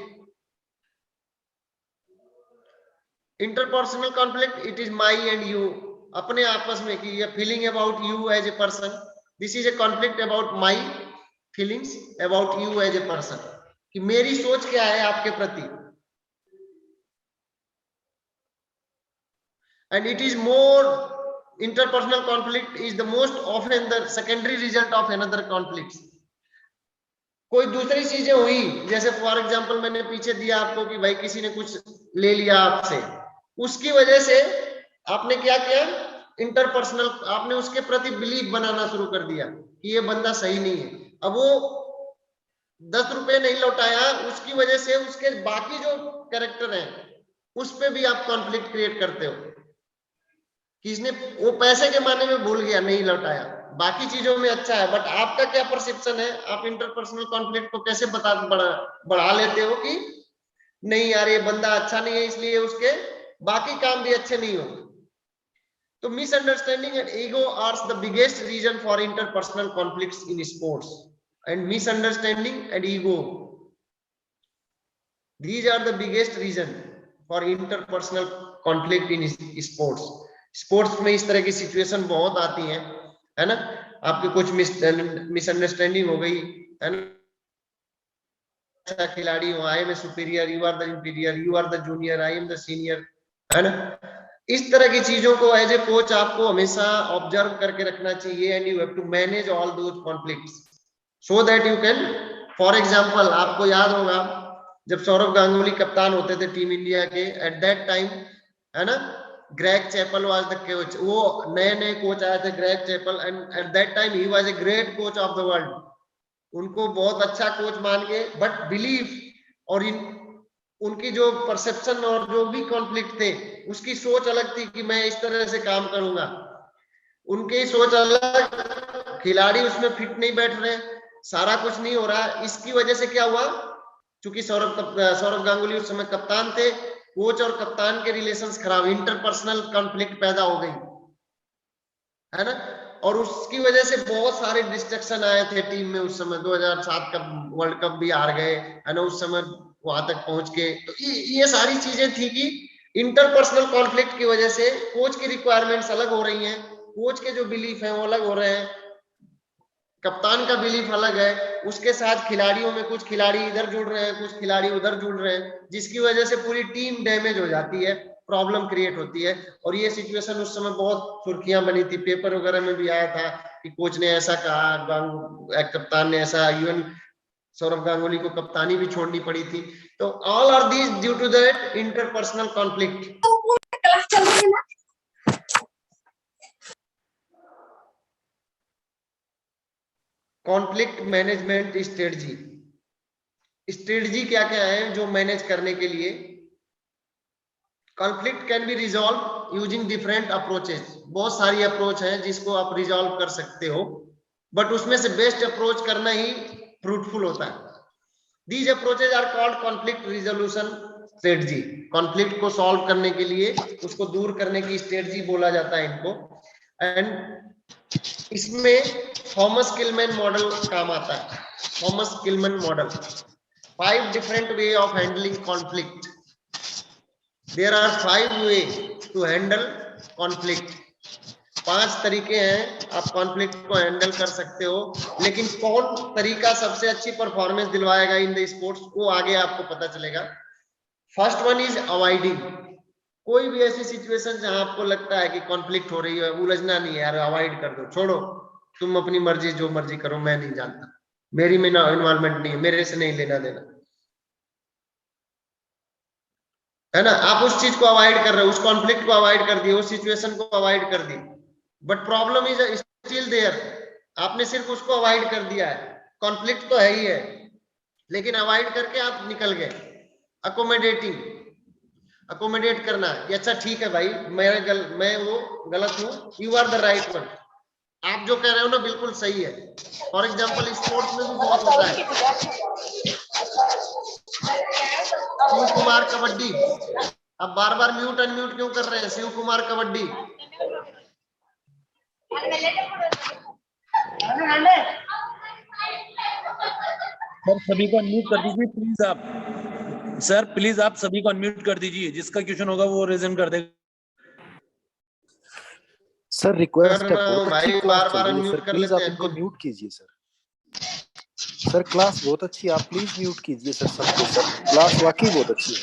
[SPEAKER 1] interpersonal conflict, it is my and you, अपने आपस में की feeling about you as a person, this is a conflict about my feelings about you as a person, कि मेरी सोच क्या है आपके प्रति। And it is more, interpersonal conflict is the most often the secondary result of another conflict। कोई दूसरी चीजें हुई, जैसे फॉर एग्जांपल मैंने पीछे दिया आपको कि भाई किसी ने कुछ ले लिया आपसे, उसकी वजह से आपने क्या किया, इंटरपर्सनल, आपने उसके प्रति बिलीफ बनाना शुरू कर दिया कि ये बंदा सही नहीं है। अब वो 10 रुपए नहीं लौटाया, उसकी वजह से उसके बाकी जो कैरेक्टर है उस पे भी आप कॉन्फ्लिक्ट क्रिएट करते हो कि इसने वो पैसे के माने में भूल गया, नहीं लौटाया, बाकी चीजों में अच्छा है, बट आपका क्या परसेप्शन है, आप इंटरपर्सनल कॉन्फ्लिक्ट को कैसे बढ़ा लेते हो कि नहीं यार ये बंदा अच्छा नहीं है, इसलिए उसके बाकी काम भी अच्छे नहीं होंगे। तो misunderstanding and ego are the biggest reason for interpersonal conflicts in sports. And misunderstanding and ego, these are the biggest reason for interpersonal conflict in sports। Sports में इस तरह की सिचुएशन बहुत आती है ना, आपकी कुछ मिसअंडरस्टैंडिंग हो गई है ना, अच्छा खिलाड़ी हो, I am a superior, you are the inferior, you are the junior, I am the senior, है ना। इस तरह की चीजों को एज ए कोच आपको हमेशा ऑब्जर्व करके रखना चाहिए, and you have to manage all those conflicts so that you can, for example आपको याद होगा जब सौरव गांगुली कप्तान होते थे टीम इंडिया के, एट दैट टाइम, है ना, Greg Chappell was the coach, वो नए कोच आए थे Greg Chappell, and at that time he was a great coach of the world, उनको बहुत अच्छा कोच मान के, बट बिलीफ और उनकी जो परसेप्शन और जो भी कॉन्फ्लिक्ट थे, उसकी सोच अलग थी कि मैं इस तरह से काम करूंगा, उनकी सोच अलग, खिलाड़ी उसमें फिट नहीं बैठ रहे, सारा कुछ नहीं हो रहा। इसकी वजह से क्या हुआ, क्योंकि सौरव गांगुली उस समय कप्तान थे, कोच और कप्तान के रिलेशंस खराब, इंटरपर्सनल कॉन्फ्लिक्ट पैदा हो गई, है ना, और उसकी वजह से बहुत सारे डिस्ट्रक्शन आए थे टीम में उस समय। 2007 का वर्ल्ड कप भी हार गए, है ना, उस समय वहां तक पहुंच के। तो ये सारी चीजें थी कि इंटरपर्सनल कॉन्फ्लिक्ट की वजह से कोच की रिक्वायरमेंट्स अलग हो रही हैं, कोच के जो बिलीफ हैं वो अलग हो रहे हैं, कप्तान का बिलीफ अलग है, उसके साथ खिलाड़ियों में कुछ खिलाड़ी इधर जुड़ रहे हैं, कुछ खिलाड़ी उधर जुड़ रहे हैं, जिसकी वजह से पूरी टीम डैमेज हो जाती है, प्रॉब्लम क्रिएट होती है। और ये सिचुएशन उस समय बहुत सुर्खियां बनी थी, पेपर वगैरह में भी आया था कि कोच ने ऐसा कहा, कप्तान ने ऐसा, इवन सौरव गांगुली को कप्तानी भी छोड़नी पड़ी थी। तो all are these due to that interpersonal conflict. Conflict management strategy, strategy क्या क्या है जो मैनेज करने के लिए। Conflict can be resolve using different approaches, बहुत सारी अप्रोच है जिसको आप रिजॉल्व कर सकते हो, बट उसमें से बेस्ट अप्रोच करना ही फ्रूटफुल होता है। These approaches are called conflict resolution strategy. Conflict को सॉल्व करने के लिए, उसको दूर करने की स्ट्रेटजी बोला जाता है इनको। एंड इसमें थॉमस किलमैन मॉडल काम आता है। Thomas Kilmann model, 5 different way of handling conflict. There are 5 way to handle conflict. 5 तरीके हैं आप कॉन्फ्लिक्ट को हैंडल कर सकते हो, लेकिन कौन तरीका सबसे अच्छी परफॉर्मेंस दिलवाएगा इन द स्पोर्ट्स, वो आगे आपको पता चलेगा। First one is avoiding. कोई भी ऐसी सिचुएशन जहां आपको लगता है कि कॉन्फ्लिक्ट हो रही है, उलझना नहीं है यार, अवॉइड कर दो, छोड़ो, तुम अपनी मर्जी जो मर्जी करो, मैं नहीं जानता, मेरी में इन्वॉल्वमेंट नहीं है, मेरे से नहीं लेना देना, है ना। आप उस चीज को अवॉइड कर रहे हो, उस कॉन्फ्लिक्ट को अवॉइड कर दिए, उस सिचुएशन को अवॉइड कर दिए, but problem is still there. आपने सिर्फ उसको अवॉइड कर दिया है, कॉन्फ्लिक्ट तो है ही है, लेकिन अवॉइड करके आप निकल गए। अकोमोडेट करना कि अच्छा ठीक है भाई, मैं वो गलत हूँ, you are the right one. आप जो कह रहे हो ना बिल्कुल सही है। फॉर एग्जाम्पल स्पोर्ट्स में भी बहुत होता है। शिव कुमार कबड्डी, अब बार बार म्यूट अनम्यूट क्यों कर रहे हैं? शिव कुमार कबड्डी।
[SPEAKER 9] सर सभी को अनम्यूट कर दीजिए प्लीज आप। सर प्लीज आप सभी को अनम्यूट कर दीजिए, जिसका क्वेश्चन होगा वो रेजन कर देगा।
[SPEAKER 14] सर रिक्वेस्ट है, बहुत अच्छी
[SPEAKER 1] भाई
[SPEAKER 14] क्लास
[SPEAKER 1] बार
[SPEAKER 14] चल
[SPEAKER 1] बार
[SPEAKER 14] रही है
[SPEAKER 1] अनम्यूट
[SPEAKER 14] सर,
[SPEAKER 1] कर
[SPEAKER 14] प्लीज
[SPEAKER 1] लेते
[SPEAKER 14] आप
[SPEAKER 1] हैं
[SPEAKER 14] इनको
[SPEAKER 1] खुद।
[SPEAKER 14] म्यूट कीजिए सर। सर क्लास बहुत अच्छी है, आप प्लीज म्यूट कीजिए सर सबको। सर क्लास वाकई बहुत अच्छी है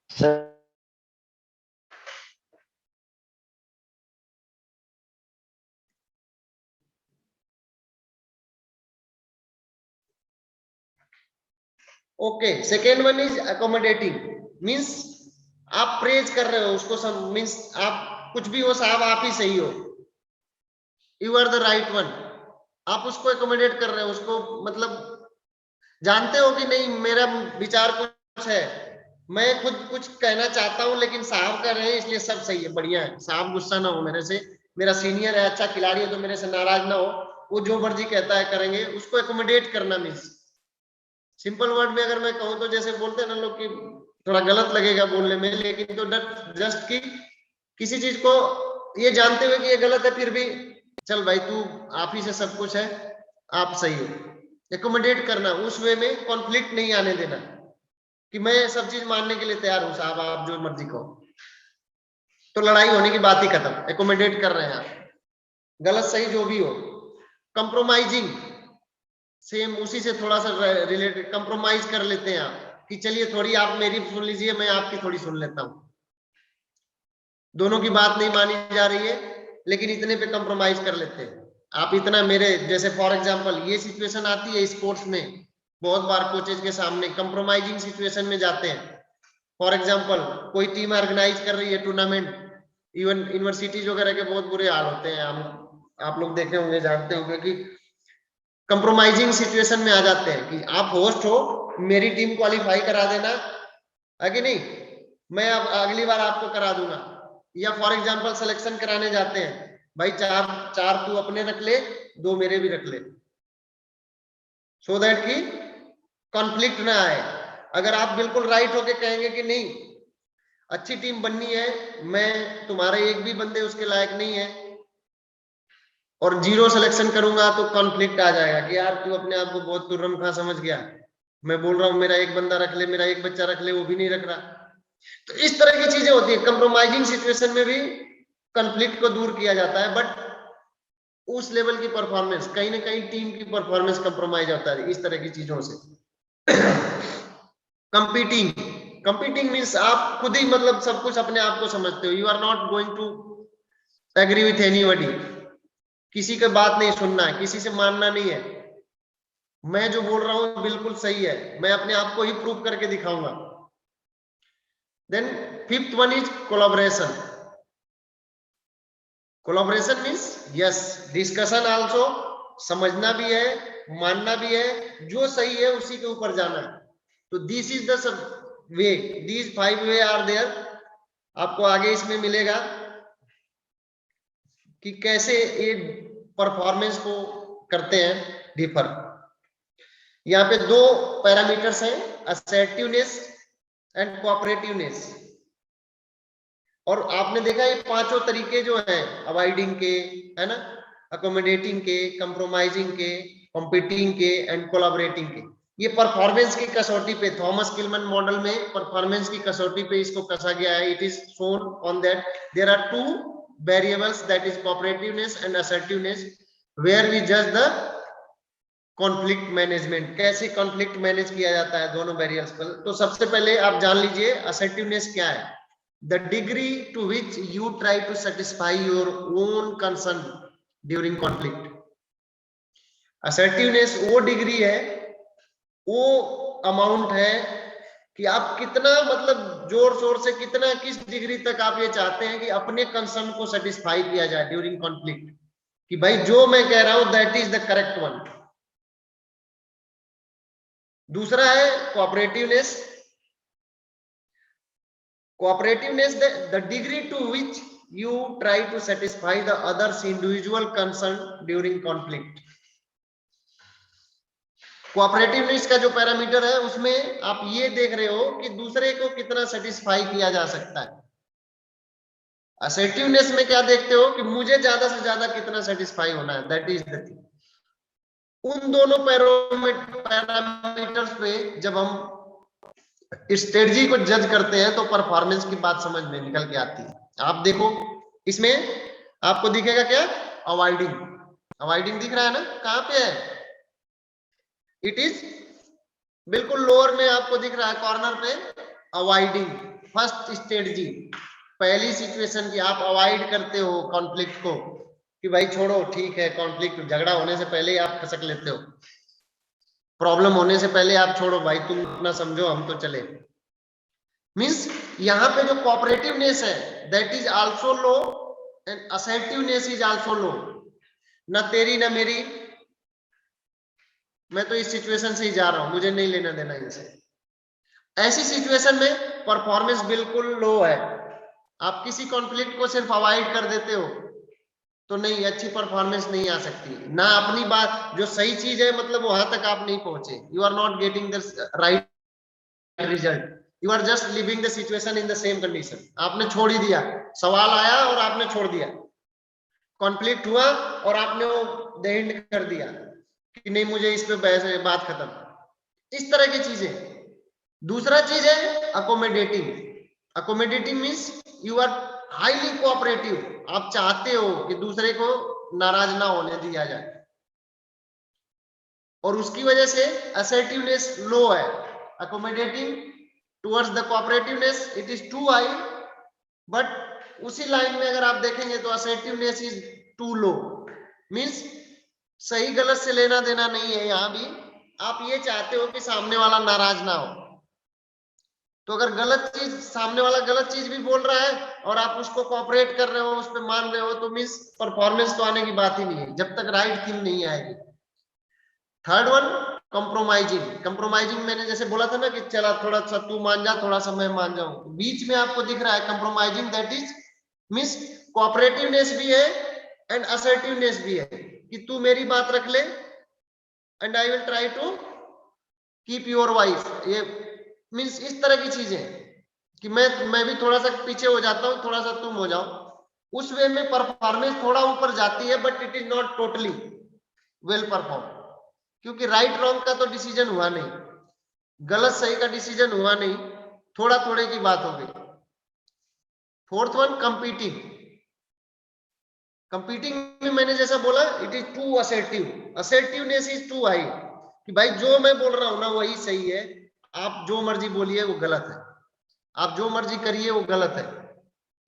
[SPEAKER 14] sir.
[SPEAKER 1] Okay, second one is accommodating. Means आप प्रेज कर रहे हो उसको, सब मीन्स आप कुछ भी हो साहब, आप ही सही हो, you are the right one. आप उसको अकोमोडेट कर रहे हो, उसको मतलब जानते हो कि नहीं मेरा विचार कुछ है, मैं खुद कुछ कहना चाहता हूं लेकिन साहब कह रहे हैं इसलिए सब सही है, बढ़िया है, साहब गुस्सा ना हो मेरे से, मेरा सीनियर है, अच्छा खिलाड़ी है तो मेरे से नाराज ना हो, वो जो मर्जी कहता है करेंगे। उसको एकोमोडेट करना मीन्स, सिंपल वर्ड में अगर मैं कहूँ तो जैसे बोलते हैं ना लोग कि थोड़ा गलत लगेगा बोलने में, लेकिन तो जस्ट कि किसी चीज को ये जानते हुए कि ये गलत है फिर भी चल भाई तू आप ही से सब कुछ है, आप सही हो, एकोमोडेट करना, उस वे में कॉन्फ्लिक्ट नहीं आने देना कि मैं सब चीज मानने के लिए तैयार हूं साहब, आप जो मर्जी कहो, तो लड़ाई होने की बात ही खत्म। एकोमोडेट कर रहे हैं आप, गलत सही जो भी हो। कंप्रोमाइजिंग, सेम उसी से थोड़ा सा रिलेटेड, कंप्रोमाइज कर लेते हैं आप कि चलिए थोड़ी आप मेरी सुन लीजिए, मैं आपकी थोड़ी सुन लेता हूं, दोनों की बात नहीं मानी जा रही है लेकिन इतने पे कंप्रोमाइज कर लेते हैं आप, इतना मेरे जैसे फॉर एग्जांपल ये सिचुएशन आती है स्पोर्ट्स में बहुत बार, कोचेज के सामने कंप्रोमाइजिंग सिचुएशन में जाते हैं। फॉर एग्जांपल कोई टीम ऑर्गेनाइज कर रही है टूर्नामेंट, इवन यूनिवर्सिटीज वगैरह के बहुत बुरे हाल होते हैं, आप लोग देखे होंगे, जानते होंगे कि कंप्रोमाइजिंग सिचुएशन में आ जाते हैं कि आप होस्ट हो, मेरी टीम क्वालिफाई करा देना है कि नहीं, मैं अब अगली बार आपको करा दूंगा। या फॉर एग्जांपल सिलेक्शन कराने जाते हैं, भाई चार तू अपने रख ले, 2 मेरे भी रख ले, सो दैट कि कॉन्फ्लिक्ट ना आए। अगर आप बिल्कुल राइट होके कहेंगे कि नहीं अच्छी टीम बननी है, मैं तुम्हारे एक भी बंदे उसके लायक नहीं है, और 0 सिलेक्शन करूंगा तो कॉन्फ्लिक्ट आ जाएगा कि यार तू अपने आप को बहुत तुर्रम खा समझ गया, मैं बोल रहा हूं मेरा एक बंदा रख ले, मेरा एक बच्चा रख ले, वो भी नहीं रख रहा। तो इस तरह की चीजें होती है। कंप्रोमाइजिंग सिचुएशन में भी कॉन्फ्लिक्ट को दूर किया जाता है, बट उस लेवल की परफॉर्मेंस, कहीं ना कहीं टीम की परफॉर्मेंस कंप्रोमाइज होता है इस तरह की चीजों से। कंपीटिंग मीन्स आप खुद ही मतलब सब कुछ अपने आप को समझते हो, you are not going to agree with anybody, किसी का बात नहीं सुनना है, किसी से मानना नहीं है, मैं जो बोल रहा हूं बिल्कुल सही है, मैं अपने आप को ही प्रूव करके दिखाऊंगा। Then fifth one is collaboration. Collaboration means yes discussion also, समझना भी है, मानना भी है, जो सही है उसी के ऊपर जाना है। तो this is the way, these 5 way are there. आपको आगे इसमें मिलेगा कि कैसे ये परफॉर्मेंस को करते हैं डिफर। यहाँ पे 2 पैरामीटर्स हैं, असर्टिवनेस एंड कोऑपरेटिवनेस। और आपने देखा ये 5 तरीके जो हैं, अवॉइडिंग के, है ना, अकोमोडेटिंग के, कंप्रोमाइजिंग के, कॉम्पिटिंग के एंड कोलैबोरेटिंग के, ये परफॉर्मेंस की कसौटी पे, थॉमस किलमन मॉडल में परफॉर्मेंस की कसौटी पे इसको कसा गया है। It is shown on that there are 2 variables, that is cooperativeness and assertiveness, where we judge the conflict management, कैसे conflict manage किया जाता है दोनों वेरिएबल्स पर। तो सबसे पहले आप जान लीजिए assertiveness क्या है, the degree to which you try to satisfy your own concern during conflict। assertiveness वो डिग्री है, वो अमाउंट है कि आप कितना मतलब जोर शोर से कितना किस डिग्री तक आप ये चाहते हैं कि अपने कंसर्न को सेटिस्फाई किया जाए ड्यूरिंग कॉन्फ्लिक्ट, कि भाई जो मैं कह रहा हूं that is the correct one. दूसरा है cooperativeness. Cooperativeness, the degree to which you try to satisfy the others individual concern during conflict। Cooperativeness का जो पैरामीटर है उसमें आप ये देख रहे हो कि दूसरे को कितना सेटिस्फाई किया जा सकता है। असर्टिवनेस में क्या देखते हो कि मुझे ज्यादा से ज्यादा कितना सेटिस्फाई होना है, दैट इज द थिंग। उन दोनों पैरामीटर्स पे जब हम स्ट्रेटजी को जज करते हैं तो परफॉर्मेंस की बात समझ में निकल के आती है। आप देखो इसमें आपको दिखेगा क्या, अवॉइडिंग। अवॉइडिंग दिख रहा है ना, कहां पे है, इट इज बिल्कुल लोअर में आपको दिख रहा है कॉर्नर पे, अवॉइडिंग। फर्स्ट स्ट्रेटजी, पहली सिचुएशन की आप अवॉइड करते हो कॉन्फ्लिक्ट को, कि भाई छोड़ो ठीक है, कॉन्फ्लिक्ट झगड़ा होने से पहले ही आप खसक लेते हो, प्रॉब्लम होने से पहले आप छोड़ो भाई तुम अपना समझो हम तो चले। मींस यहां पे जो कोऑपरेटिवनेस है that is also low and assertiveness is also low. ना तेरी ना मेरी, मैं तो इस सिचुएशन से ही जा रहा हूं, मुझे नहीं लेना देना इनसे। ऐसी सिचुएशन में परफॉर्मेंस बिल्कुल लो है। आप किसी कॉन्फ्लिक्ट को सिर्फ अवॉइड कर देते हो तो नहीं, अच्छी परफॉर्मेंस नहीं आ सकती। ना अपनी बात जो सही चीज है मतलब वहां तक आप नहीं पहुंचे, you are not getting the right result, you are just living the situation in the same condition. आपने छोड़ ही दिया, सवाल आया और आपने छोड़ दिया, कॉन्फ्लिक्ट हुआ और आपने वो द एंड कर दिया कि नहीं मुझे इस पे बहस है, बात खत्म, इस तरह की चीजें। दूसरा चीज है accommodating. Accommodating means you are highly cooperative, आप चाहते हो कि दूसरे को नाराज ना होने दिया जाए, और उसकी वजह से असर्टिवनेस लो है। Accommodating towards the cooperativeness it is too high, but उसी लाइन में अगर आप देखेंगे तो assertiveness is too low. Means सही गलत से लेना देना नहीं है, यहां भी आप ये चाहते हो कि सामने वाला नाराज ना हो। तो अगर गलत चीज, सामने वाला गलत चीज भी बोल रहा है और आप उसको कोऑपरेट कर रहे हो, उस पर मान रहे हो, तो मींस परफॉर्मेंस तो आने की बात ही नहीं है जब तक राइट थिंग नहीं आएगी। Third one compromising. कंप्रोमाइजिंग मैंने जैसे बोला था ना कि चला थोड़ा सा तू मान जा, थोड़ा सा मैं मान जाऊं, बीच में आपको दिख रहा है compromising, that is means cooperativeness भी है एंड असर्टिवनेस भी है, कि तू मेरी बात रख ले and I will try to keep your wife. ये मींस इस तरह की चीजें कि मैं भी थोड़ा सा पीछे हो जाता हूं, थोड़ा सा तुम हो जाओ, उस वे में परफॉर्मेंस थोड़ा ऊपर जाती है, but it is not totally well perform, क्योंकि राइट रॉन्ग का तो डिसीजन हुआ नहीं, गलत सही का डिसीजन हुआ नहीं, थोड़ा थोड़े की बात हो गई। Fourth one competing. कंपीटिंग में मैंने जैसा बोला it is too assertive, assertiveness is too high, कि भाई जो मैं बोल रहा हूं ना वही सही है, आप जो मर्जी बोलिए वो गलत है, आप जो मर्जी करिए वो गलत है।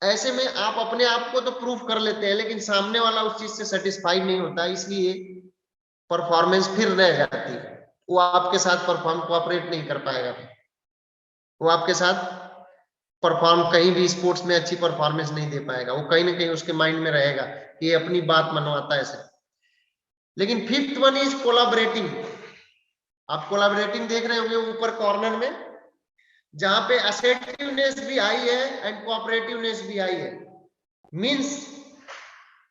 [SPEAKER 1] ऐसे में आप अपने आप को तो प्रूफ कर लेते हैं, लेकिन सामने वाला उस चीज से सेटिस्फाइड नहीं होता, इसलिए परफॉर्मेंस फिर रह जाती है, वो आपके साथ परफॉर्म कोऑपरेट नहीं कर पाएगा, वो आपके साथ परफॉर्म कहीं भी स्पोर्ट्स में अच्छी परफॉर्मेंस नहीं दे पाएगा, वो कहीं ना कहीं उसके माइंड में रहेगा कि ये अपनी बात मनवाता है ऐसे। लेकिन फिफ्थ वन इज कोलैबोरेटिंग। आप कोलैबोरेटिंग देख रहे होंगे ऊपर कॉर्नर में, जहां पे असर्टिवनेस भी आई है एंड कोऑपरेटिवनेस भी आई है। Means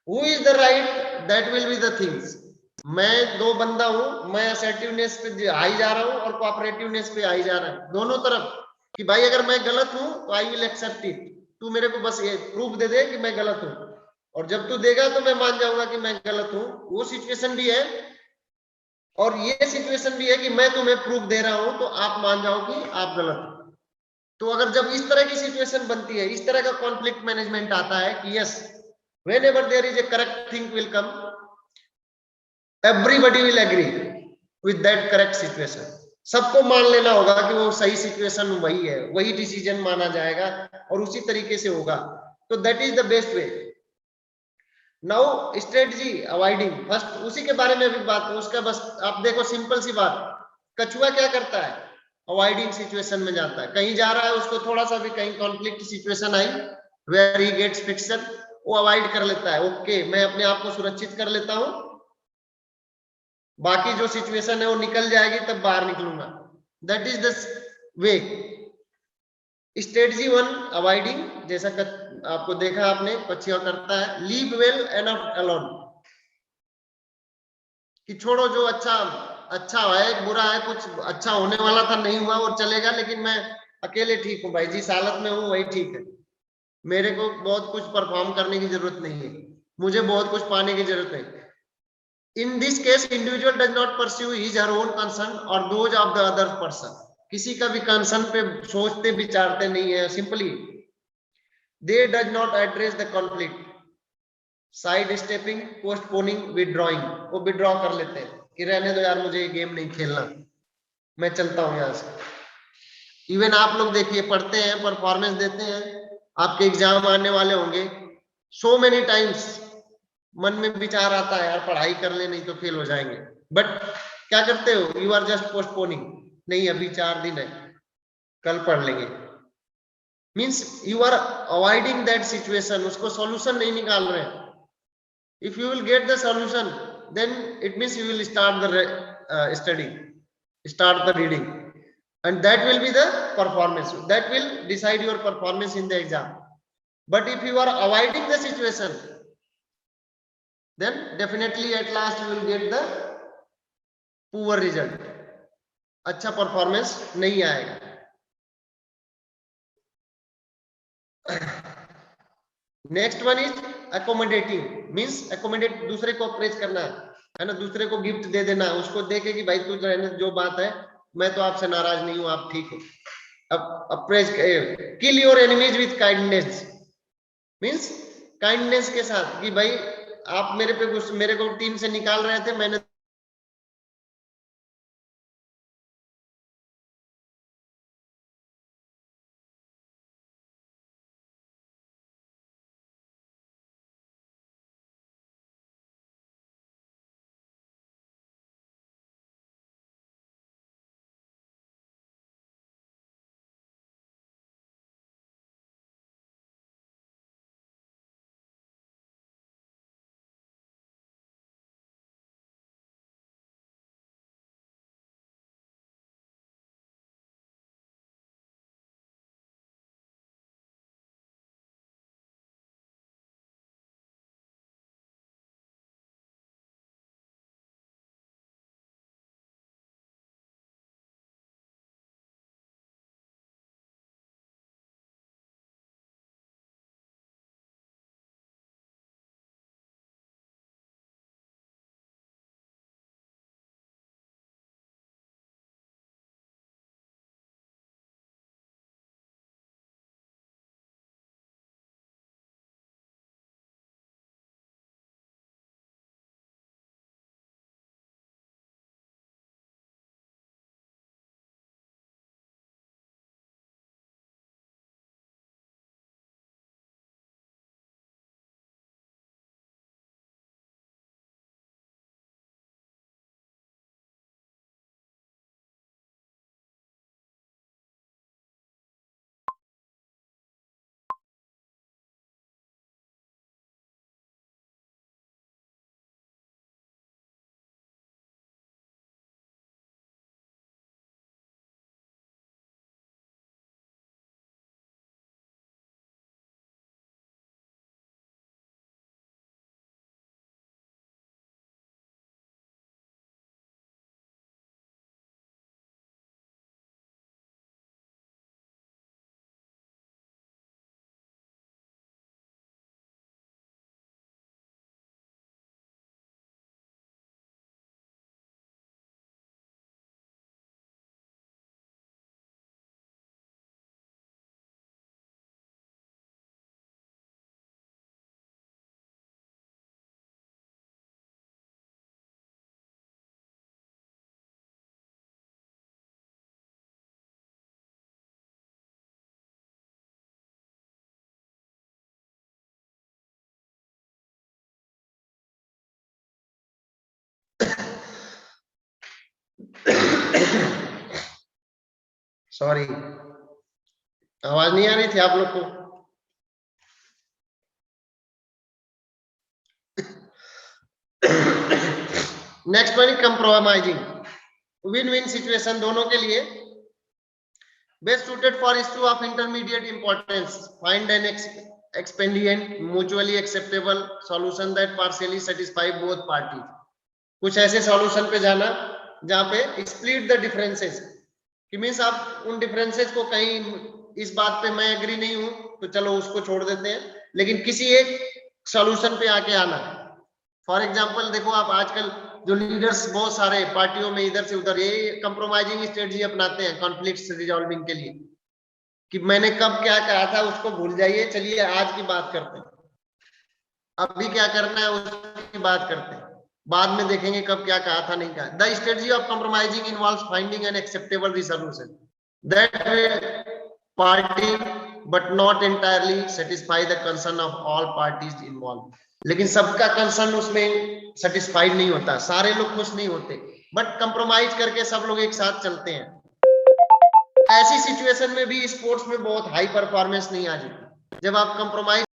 [SPEAKER 1] who is the right, that will be the things. मैं दो बंदा हूं, मैं असर्टिवनेस पे आई जा रहा हूं और कोऑपरेटिवनेस पे आई जा रहा हूं, दोनों तरफ, कि भाई अगर मैं गलत हूं तो आई विल एक्सेप्ट इट, तू मेरे को बस ये प्रूफ दे दे कि मैं गलत हूं, और जब तू देगा तो मैं मान जाऊंगा कि मैं गलत हूं। वो सिचुएशन भी है, और ये सिचुएशन भी है कि मैं तुम्हें प्रूफ दे रहा हूं तो आप मान जाओ कि आप गलत हो। तो अगर जब इस तरह की सिचुएशन बनती है, इस तरह का कॉन्फ्लिक्ट मैनेजमेंट आता है कि yes, whenever there is a correct thing will come, everybody will agree with that correct situation. सबको मान लेना होगा कि वो सही सिचुएशन वही है, वही डिसीजन माना जाएगा और उसी तरीके से होगा। तो that is the best way. Now strategy avoiding, first उसी के बारे में अभी बात, उसका बस आप देखो सिंपल सी बात, कछुआ क्या करता है, अवॉइडिंग सिचुएशन में जाता है। कहीं जा रहा है, उसको थोड़ा सा भी कहीं कॉन्फ्लिक्ट सिचुएशन आई, वेयर ही गेट्स फ्रिक्शन, वो अवॉइड कर लेता है। ओके, मैं अपने आप को सुरक्षित कर लेता हूं, बाकी जो सिचुएशन है वो निकल जाएगी, तब बाहर निकलूंगा। That is the way. Strategy 1 avoiding, जैसा आपको देखा आपने पक्षियों करता है। लीव वेल एंड अलोन, कि छोड़ो, जो अच्छा है, बुरा है, कुछ अच्छा होने वाला था नहीं हुआ, और चलेगा, लेकिन मैं अकेले ठीक हूं भाई, जिस हालत में हूं वही ठीक है, मेरे को बहुत कुछ परफॉर्म करने की जरूरत नहीं है, मुझे बहुत कुछ पाने की जरूरत है। In this case individual does not pursue his her own concern और those of the other person, किसी का भी कंसर्न पे सोचते विचारते नहीं है, simply they does not address the conflict, side stepping, postponing, withdrawing, वो विड्रॉ कर लेते हैं कि रहने दो यार, मुझे ये गेम नहीं खेलना, मैं चलता हूं यहां से। इवन आप लोग देखिए, पढ़ते हैं, परफॉर्मेंस देते हैं, आपके एग्जाम आने वाले होंगे, सो मेनी टाइम्स मन में विचार आता है यार पढ़ाई कर ले, नहीं तो फेल हो जाएंगे, बट क्या करते हो, यू आर जस्ट पोस्टपोनिंग, नहीं अभी 4 दिन है, कल पढ़ लेंगे, means you are avoiding that situation, उसको सॉल्यूशन नहीं निकाल रहे हैं। If you will get the solution, then it means you will start the study, start the reading, and that will be the performance, that will decide your performance in the exam. But if you are avoiding the situation, then definitely at last you will get the poor result, अच्छा performance नहीं आएगा। Next one is accommodating, means accommodate, दूसरे को अप्रेज करना है ना, दूसरे को गिफ्ट दे देना, उसको देके कि भाई तू रहने, जो बात है मैं तो आपसे नाराज नहीं हूं, आप ठीक हो। अब apprise, kill your enemies with kindness, means kindness के साथ, कि भाई आप मेरे पे मेरे को टीम से निकाल रहे थे, मैंने सॉरी, आवाज नहीं आ रही थी आप लोग को? Next one, compromising, win win situation दोनों के लिए। Best suited for issue of intermediate importance, find an expedient mutually acceptable solution that partially satisfy both party. कुछ ऐसे सॉल्यूशन पे जाना जहां पे स्प्लिट द डिफरेंसेस, कि मीन्स आप उन डिफरेंसेस को, कहीं इस बात पे मैं एग्री नहीं हूं तो चलो उसको छोड़ देते हैं, लेकिन किसी एक सॉल्यूशन पे आके आना। फॉर एग्जांपल देखो, आप आजकल जो लीडर्स बहुत सारे पार्टियों में इधर से उधर ये कंप्रोमाइजिंग स्ट्रेटजी अपनाते हैं कॉन्फ्लिक्ट्स रिजॉल्विंग के लिए, कि मैंने कब क्या कहा था उसको भूल जाइए, चलिए आज की बात करते हैं, अभी क्या करना है उसकी बात करते हैं, बाद में देखेंगे कब क्या कहा था नहीं कहा। The strategy of compromising involves finding an acceptable resolution that will party but not entirely satisfy the concern of all parties involve. लेकिन सबका कंसर्न उसमें सेटिस्फाइड नहीं होता, सारे लोग खुश नहीं होते, बट कंप्रोमाइज करके सब लोग एक साथ चलते हैं। ऐसी सिचुएशन में भी स्पोर्ट्स में बहुत हाई परफॉर्मेंस नहीं आ जाती, जब आप कंप्रोमाइज